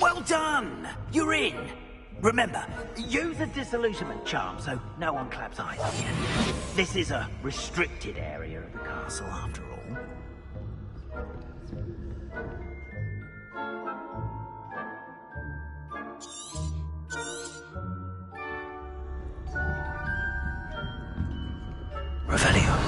Speaker 8: Well done! You're in! Remember, use a disillusionment charm so no one claps eyes on you. This is a restricted area of the castle, after all.
Speaker 3: Revelio.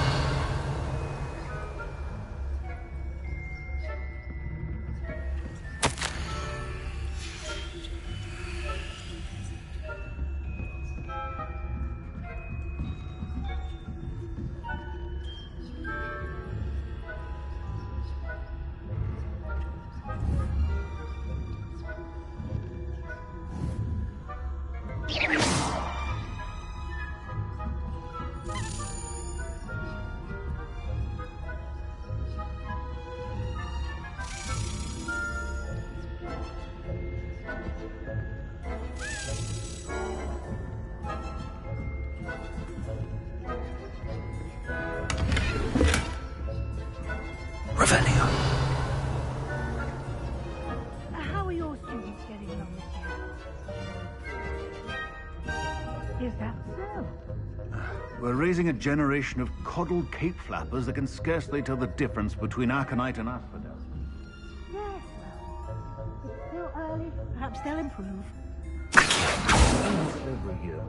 Speaker 16: Is that so?
Speaker 12: We're raising a generation of coddled cape flappers that can scarcely tell the difference between aconite and asphodel.
Speaker 16: Yes. It's still early. Perhaps they'll improve.
Speaker 12: Over here.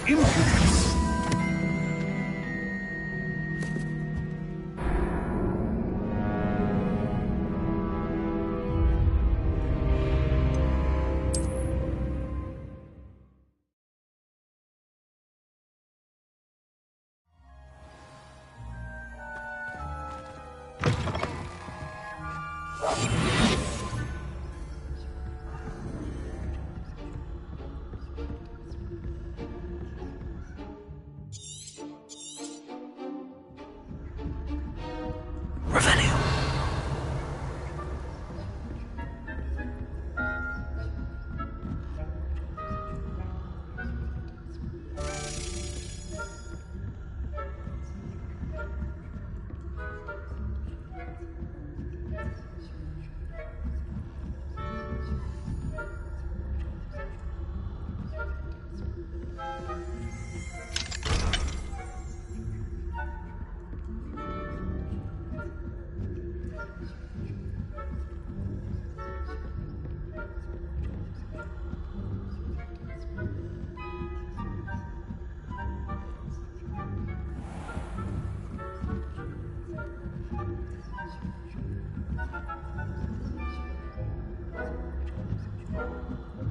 Speaker 12: Impudence!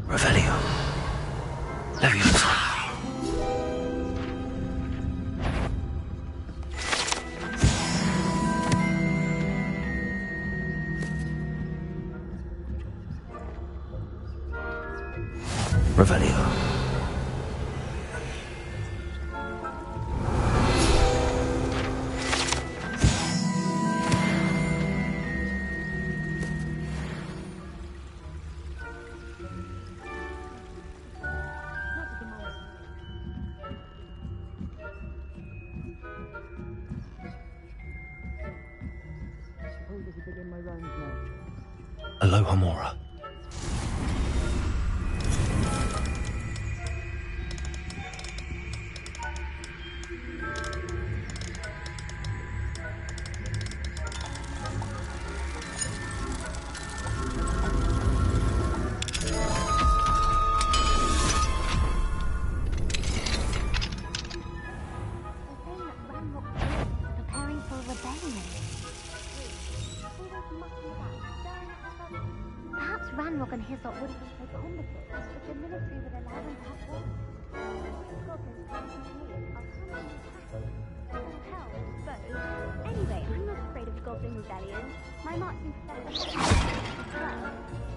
Speaker 9: Revelio. Leviosa. Revelio. Aloha Mora.
Speaker 16: Preparing for a rebellion. Perhaps Ranrock and Hislop wouldn't be so combative if the military would allow them to have war. Goblins fighting me are coming hell, I suppose. Anyway, I'm not afraid of Goblin rebellion. My marching professor.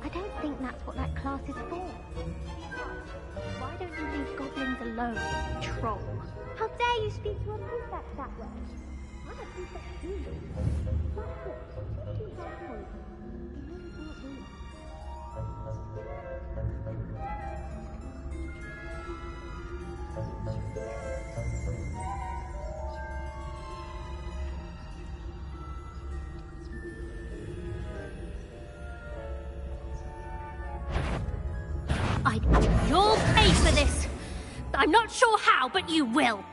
Speaker 16: I don't think that's what that class is for. Why don't you leave goblins alone, troll? How dare you speak to a prefect that way? I'm a prefect too. What's this? Too hard for you.
Speaker 17: You'll pay for this! I'm not sure how, but you will!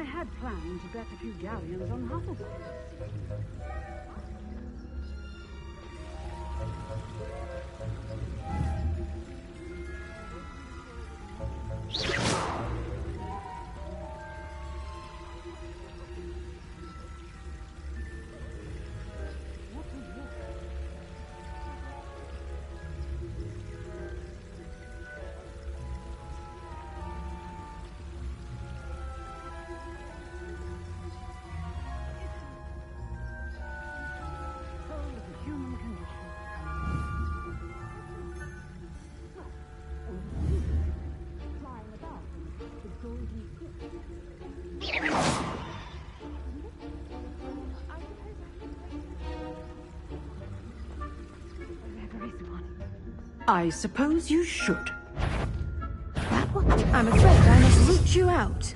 Speaker 7: I had planned to bet a few galleons on Hufflepuff.
Speaker 18: I suppose you should. I'm afraid I must root you out.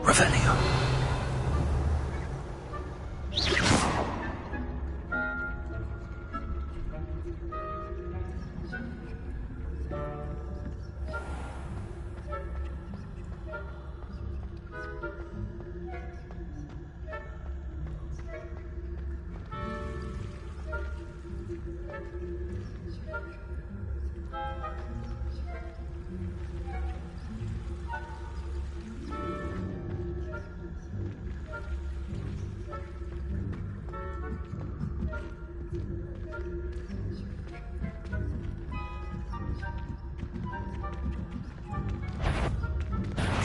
Speaker 13: Revelio.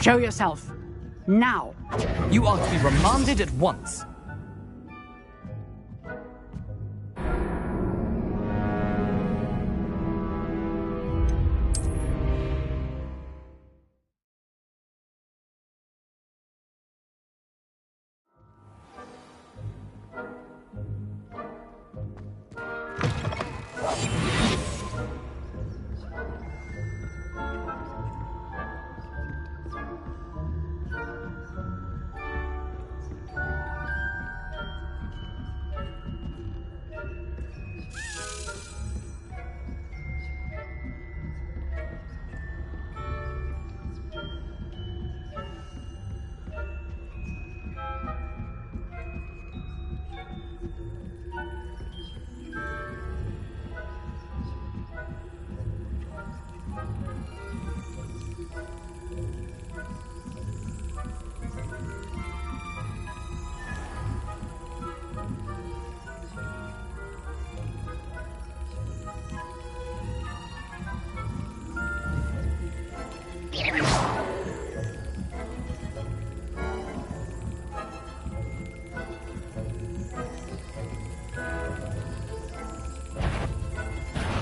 Speaker 18: Show yourself. Now.
Speaker 10: You are to be remanded at once.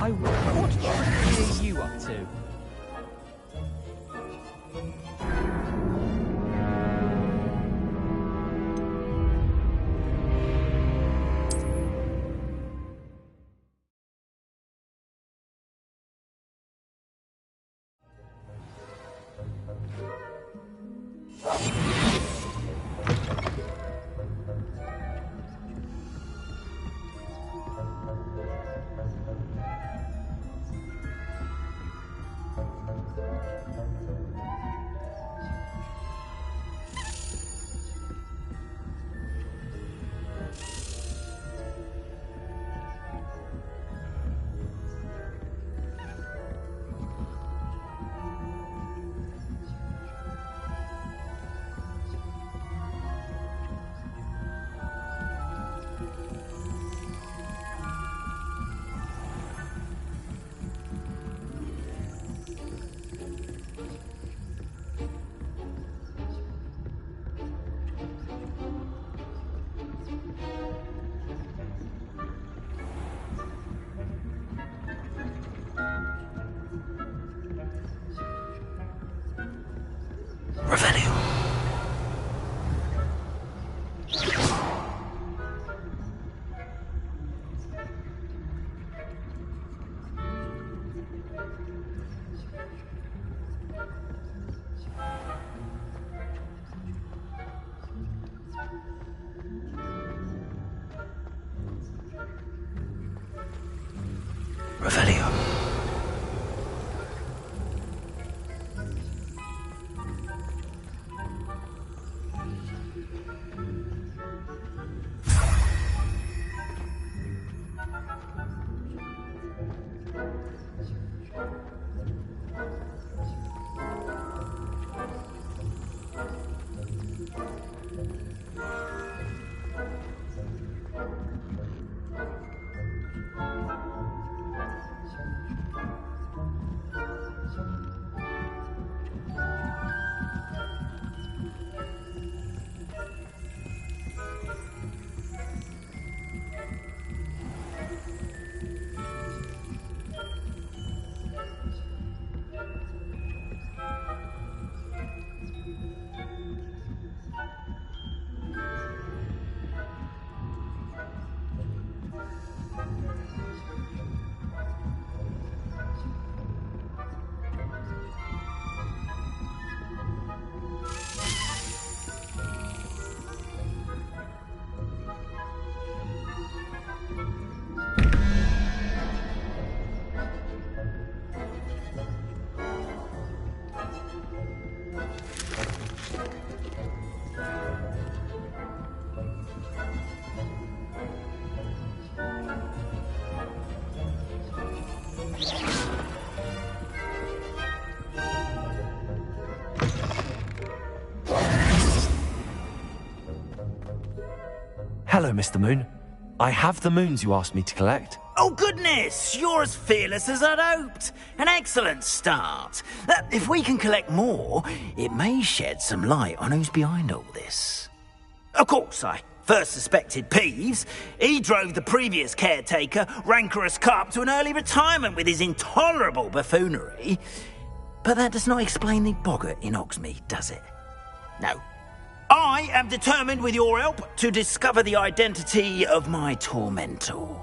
Speaker 10: What trick are you up to?
Speaker 3: Hello, Mr. Moon. I have the moons you asked me to collect.
Speaker 8: Oh, goodness! You're as fearless as I'd hoped. An excellent start. If we can collect more, it may shed some light on who's behind all this. Of course, I first suspected Peeves. He drove the previous caretaker, Rancorous Carp, to an early retirement with his intolerable buffoonery. But that does not explain the boggart in Hogsmeade, does it? No. I am determined, with your help, to discover the identity of my tormentor.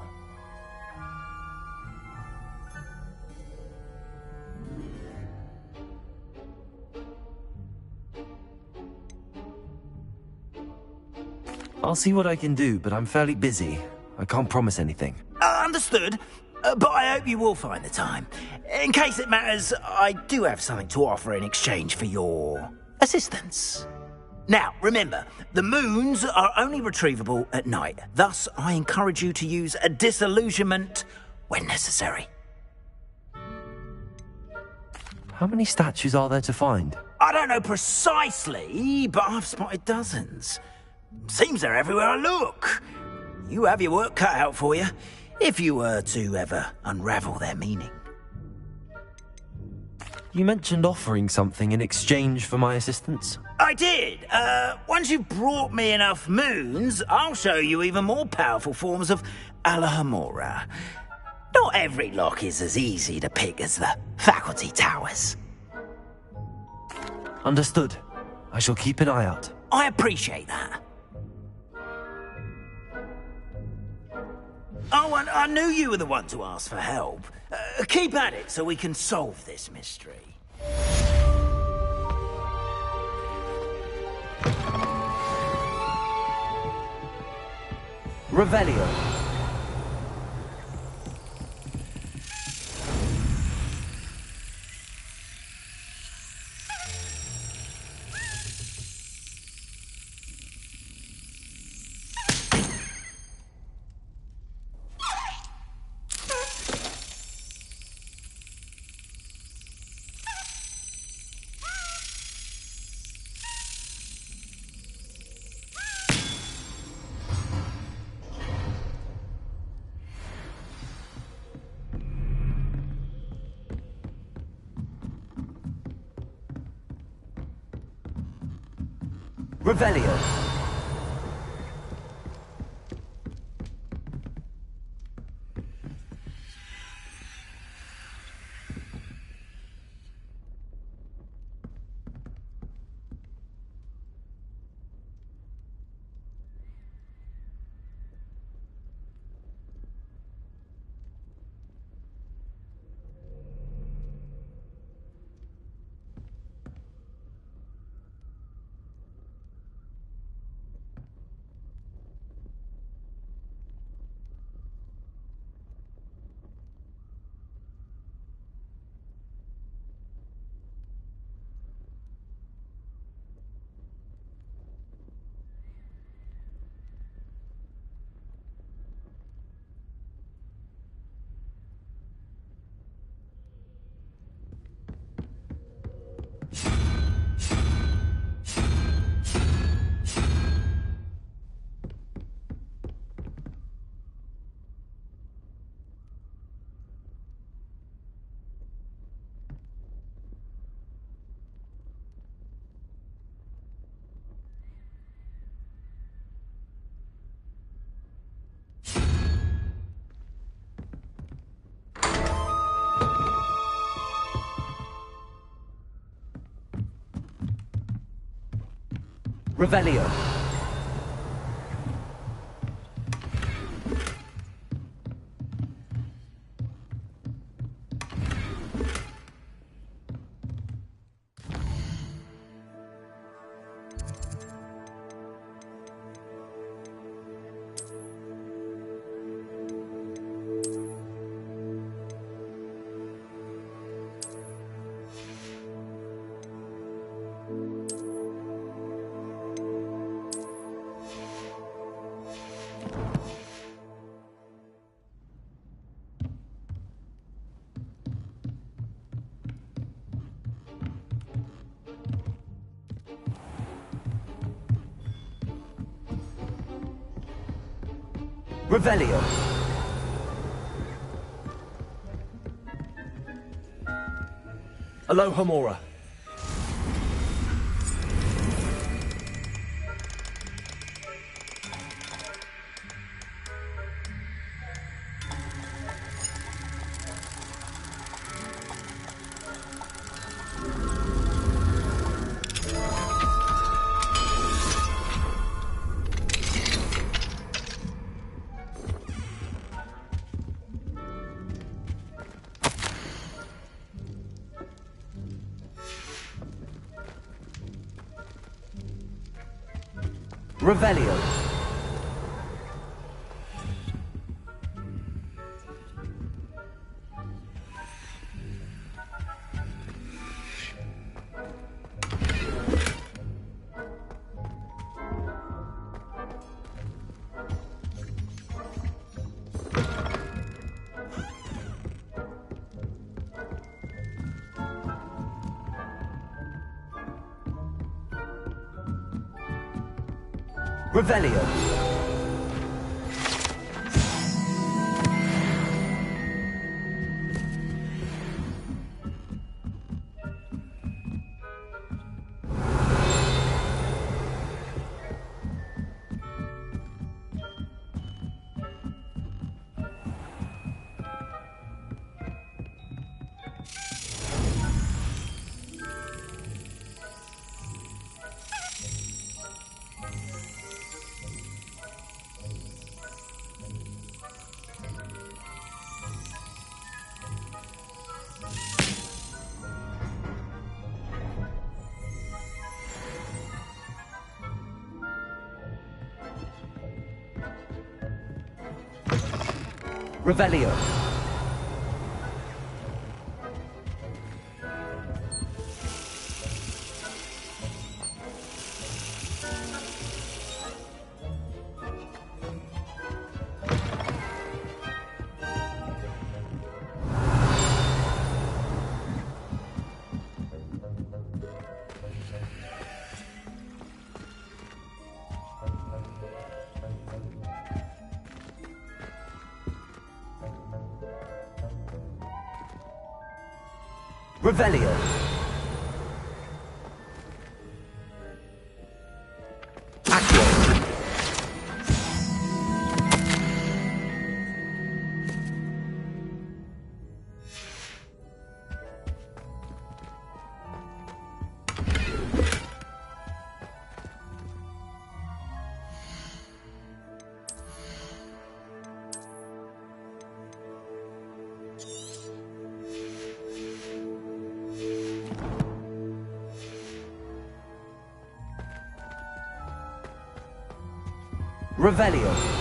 Speaker 3: I'll see what I can do, but I'm fairly busy. I can't promise anything.
Speaker 8: Understood. But I hope you will find the time. In case it matters, I do have something to offer in exchange for your assistance. Now, remember, the moons are only retrievable at night. Thus, I encourage you to use a disillusionment when necessary.
Speaker 3: How many statues are there to find?
Speaker 8: I don't know precisely, but I've spotted dozens. Seems they're everywhere I look. You have your work cut out for you, if you were to ever unravel their meaning.
Speaker 3: You mentioned offering something in exchange for my assistance?
Speaker 8: I did. Once you've brought me enough moons, I'll show you even more powerful forms of Alahamora. Not every lock is as easy to pick as the faculty towers.
Speaker 3: Understood. I shall keep an eye out.
Speaker 8: I appreciate that. Oh, and I knew you were the one to ask for help. Keep at it so we can solve this mystery.
Speaker 3: Revelio. Revelio. Revelio. Revelio. Alohomora. Revelio. Revelio. Revelio. Revelio. Accio. Revelio.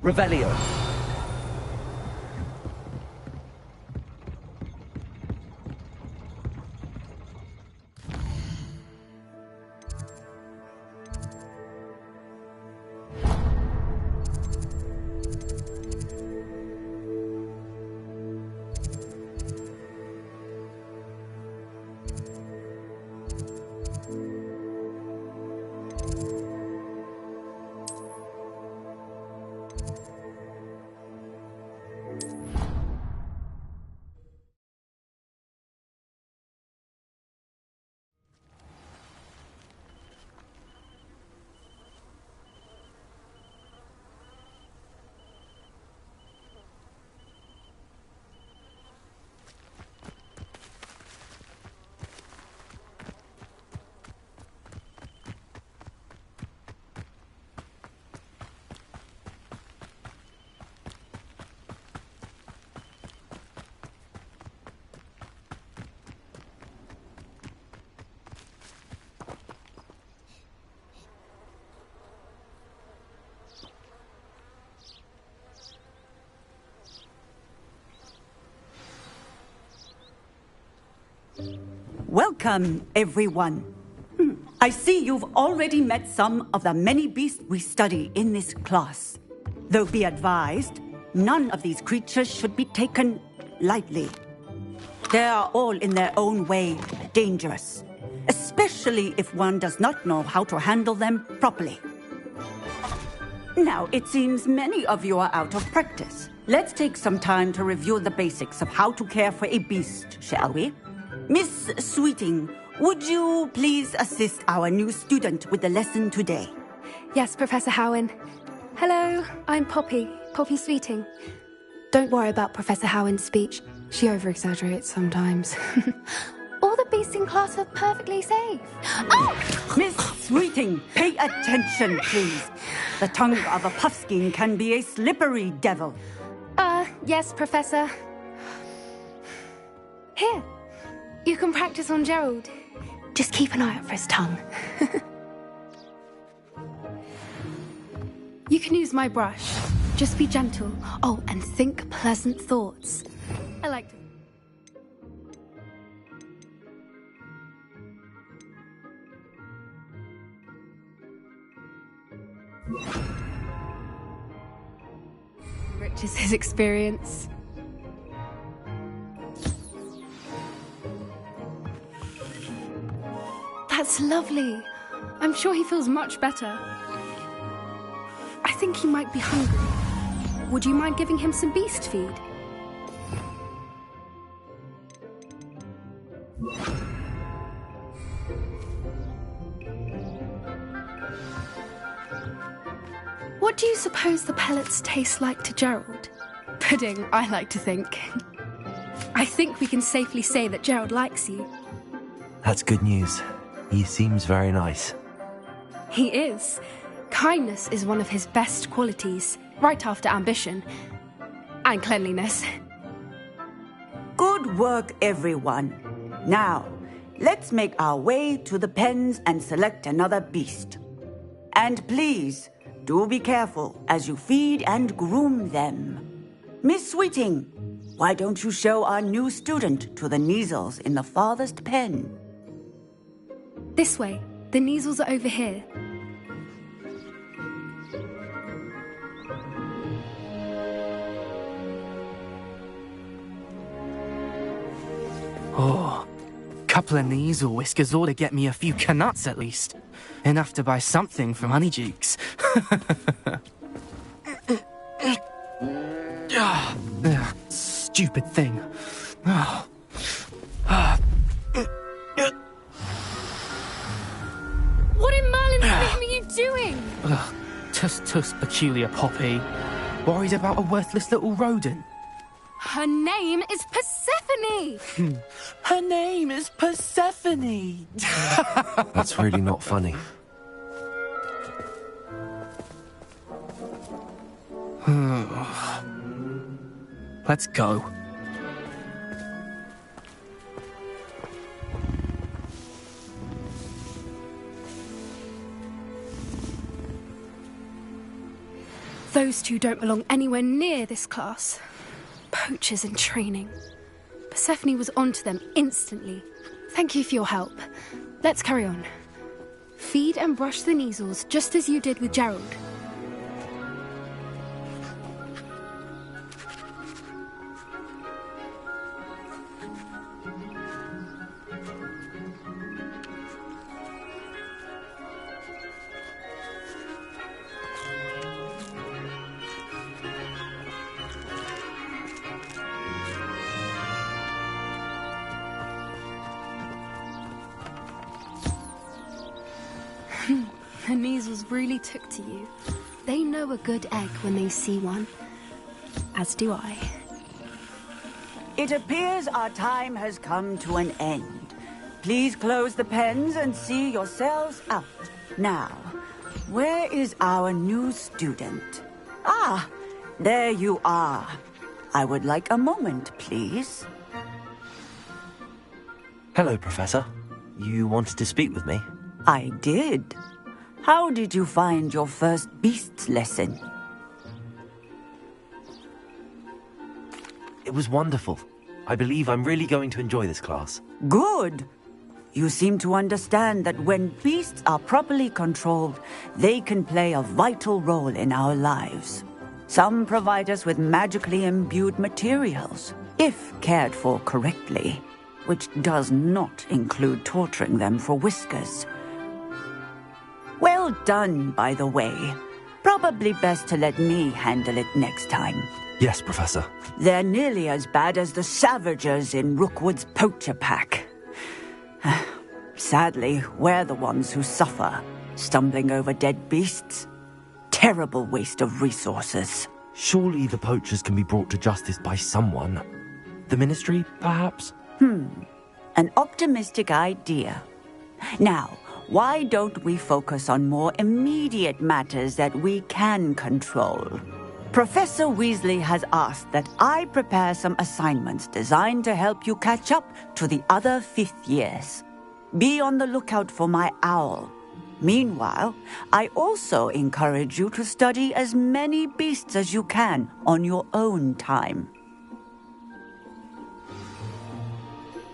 Speaker 3: Revelio.
Speaker 18: Welcome, everyone. I see you've already met some of the many beasts we study in this class. Though be advised, none of these creatures should be taken lightly. They are all in their own way dangerous, especially if one does not know how to handle them properly. Now, it seems many of you are out of practice. Let's take some time to review the basics of how to care for a beast, shall we? Miss Sweeting, would you please assist our new student with the lesson today?
Speaker 19: Yes, Professor Howen. Hello, I'm Poppy Sweeting. Don't worry about Professor Howen's speech. She over-exaggerates sometimes. All the beasts in class are perfectly safe. Oh!
Speaker 18: Miss Sweeting, pay attention, please. The tongue of a puffskein can be a slippery devil.
Speaker 19: Yes, Professor. Here, you can practice on Gerald. Just keep an eye out for his tongue. You can use my brush. Just be gentle. Oh, and think pleasant thoughts. I like to... Riches his experience. That's lovely. I'm sure he feels much better. I think he might be hungry. Would you mind giving him some beast feed? What do you suppose the pellets taste like to Gerald? Pudding, I like to think. I think we can safely say that Gerald likes you.
Speaker 3: That's good news. He seems very nice.
Speaker 19: He is. Kindness is one of his best qualities, right after ambition. And cleanliness.
Speaker 18: Good work, everyone. Now, let's make our way to the pens and select another beast. And please, do be careful as you feed and groom them. Miss Sweeting, why don't you show our new student to the Neasels in the farthest pen?
Speaker 19: This way. The Neasels are over here.
Speaker 10: Oh, couple of Neasel whiskers ought to get me a few canuts at least. Enough to buy something from Honeydukes. Stupid thing.
Speaker 19: What in Merlin's name are you doing?
Speaker 10: Tuss, peculiar Poppy. Worried about a worthless little rodent.
Speaker 19: Her name is Persephone!
Speaker 10: Her name is Persephone!
Speaker 3: That's really not funny.
Speaker 10: Let's go.
Speaker 19: Those two don't belong anywhere near this class. Poachers in training. Persephone was onto them instantly. Thank you for your help. Let's carry on. Feed and brush the Neasels just as you did with Gerald. The Neasels really took to you. They know a good egg when they see one. As do I.
Speaker 18: It appears our time has come to an end. Please close the pens and see yourselves out. Now, where is our new student? Ah, there you are. I would like a moment, please.
Speaker 3: Hello, Professor. You wanted to speak with me?
Speaker 18: I did. How did you find your first beasts lesson?
Speaker 3: It was wonderful. I believe I'm really going to enjoy this class.
Speaker 18: Good. You seem to understand that when beasts are properly controlled, they can play a vital role in our lives. Some provide us with magically imbued materials, if cared for correctly, which does not include torturing them for whiskers. Well done, by the way. Probably best to let me handle it next time.
Speaker 3: Yes, Professor.
Speaker 18: They're nearly as bad as the Savagers in Rookwood's poacher pack. Sadly, we're the ones who suffer, stumbling over dead beasts. Terrible waste of resources.
Speaker 3: Surely the poachers can be brought to justice by someone. The Ministry, perhaps?
Speaker 18: An optimistic idea. Now, why don't we focus on more immediate matters that we can control? Professor Weasley has asked that I prepare some assignments designed to help you catch up to the other 5th years. Be on the lookout for my owl. Meanwhile, I also encourage you to study as many beasts as you can on your own time.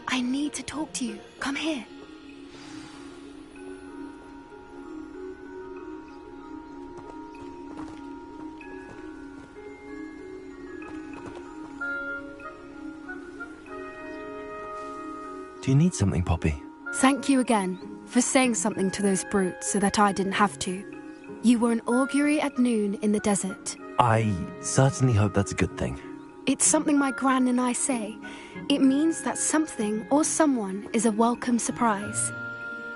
Speaker 19: I need to talk to you. Come here.
Speaker 3: Do you need something, Poppy?
Speaker 19: Thank you again for saying something to those brutes so that I didn't have to. You were an augury at noon in the desert.
Speaker 3: I certainly hope that's a good thing.
Speaker 19: It's something my gran and I say. It means that something or someone is a welcome surprise.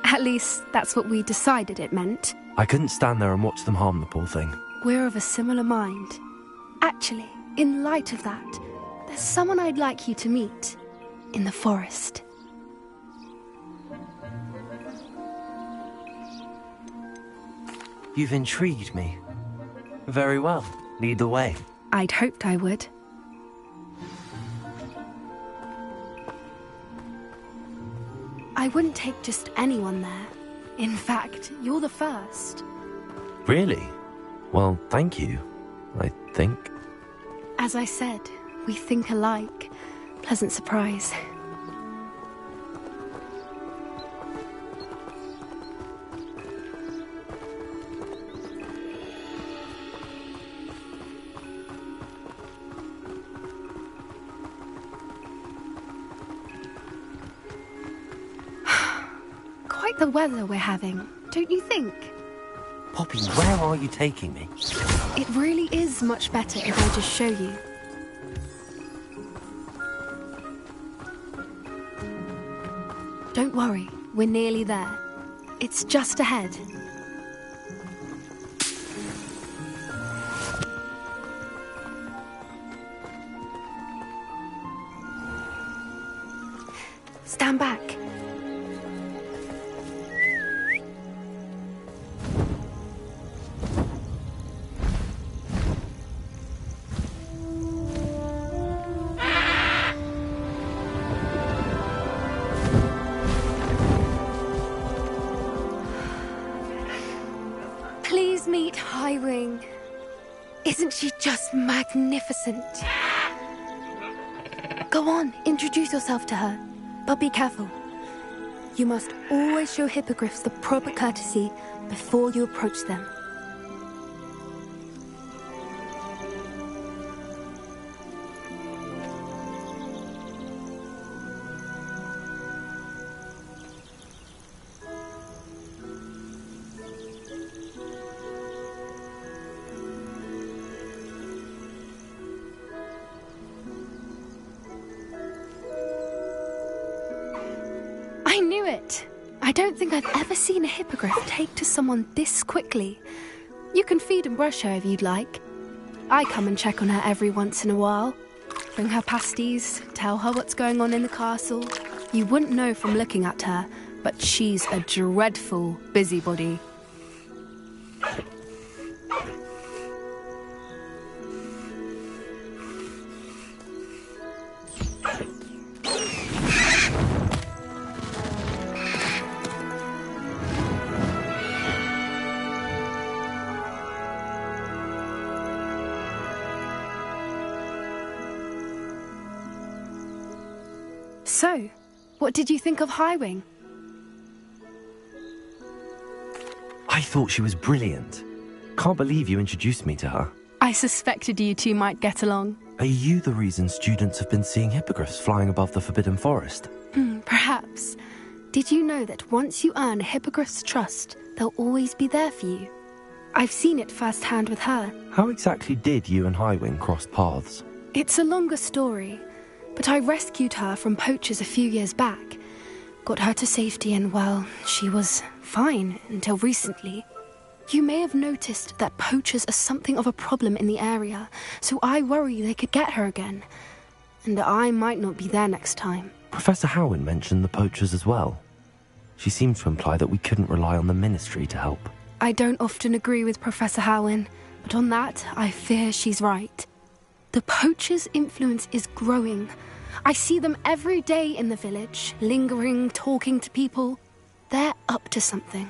Speaker 19: At least, that's what we decided it meant.
Speaker 3: I couldn't stand there and watch them harm the poor thing.
Speaker 19: We're of a similar mind. Actually, in light of that, there's someone I'd like you to meet. In the forest.
Speaker 3: You've intrigued me. Very well. Lead the way.
Speaker 19: I'd hoped I would. I wouldn't take just anyone there. In fact, you're the first.
Speaker 3: Really? Well, thank you, I think.
Speaker 19: As I said, we think alike. Pleasant surprise. Quite the weather we're having, don't you think?
Speaker 3: Poppy, where are you taking me?
Speaker 19: It really is much better if I just show you. Don't worry, we're nearly there. It's just ahead. Stand back. Please meet Highwing. Isn't she just magnificent? Go on, introduce yourself to her. But be careful. You must always show hippogriffs the proper courtesy before you approach them. I knew it! I don't think I've ever seen a hippogriff take to someone this quickly. You can feed and brush her if you'd like. I come and check on her every once in a while. Bring her pasties, tell her what's going on in the castle. You wouldn't know from looking at her, but she's a dreadful busybody. So, what did you think of Highwing?
Speaker 3: I thought she was brilliant. Can't believe you introduced me to her.
Speaker 19: I suspected you two might get along.
Speaker 3: Are you the reason students have been seeing hippogriffs flying above the Forbidden Forest?
Speaker 19: Perhaps. Did you know that once you earn a hippogriff's trust, they'll always be there for you? I've seen it firsthand with her.
Speaker 3: How exactly did you and Highwing cross paths?
Speaker 19: It's a longer story, but I rescued her from poachers a few years back. Got her to safety and, well, she was fine until recently. You may have noticed that poachers are something of a problem in the area, so I worry they could get her again. And I might not be there next time.
Speaker 3: Professor Howin mentioned the poachers as well. She seemed to imply that we couldn't rely on the Ministry to help.
Speaker 19: I don't often agree with Professor Howin, but on that, I fear she's right. The poachers' influence is growing. I see them every day in the village, lingering, talking to people. They're up to something.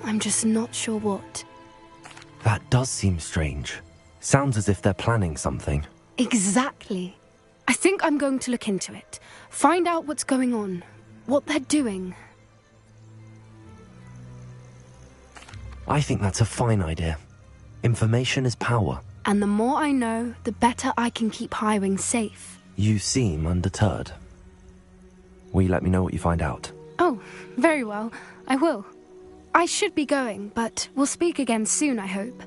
Speaker 19: I'm just not sure what.
Speaker 3: That does seem strange. Sounds as if they're planning something.
Speaker 19: Exactly. I think I'm going to look into it. Find out what's going on. What they're doing.
Speaker 3: I think that's a fine idea. Information is power.
Speaker 19: And the more I know, the better I can keep Highwing safe.
Speaker 3: You seem undeterred. Will you let me know what you find out?
Speaker 19: Oh, very well. I will. I should be going, but we'll speak again soon, I hope.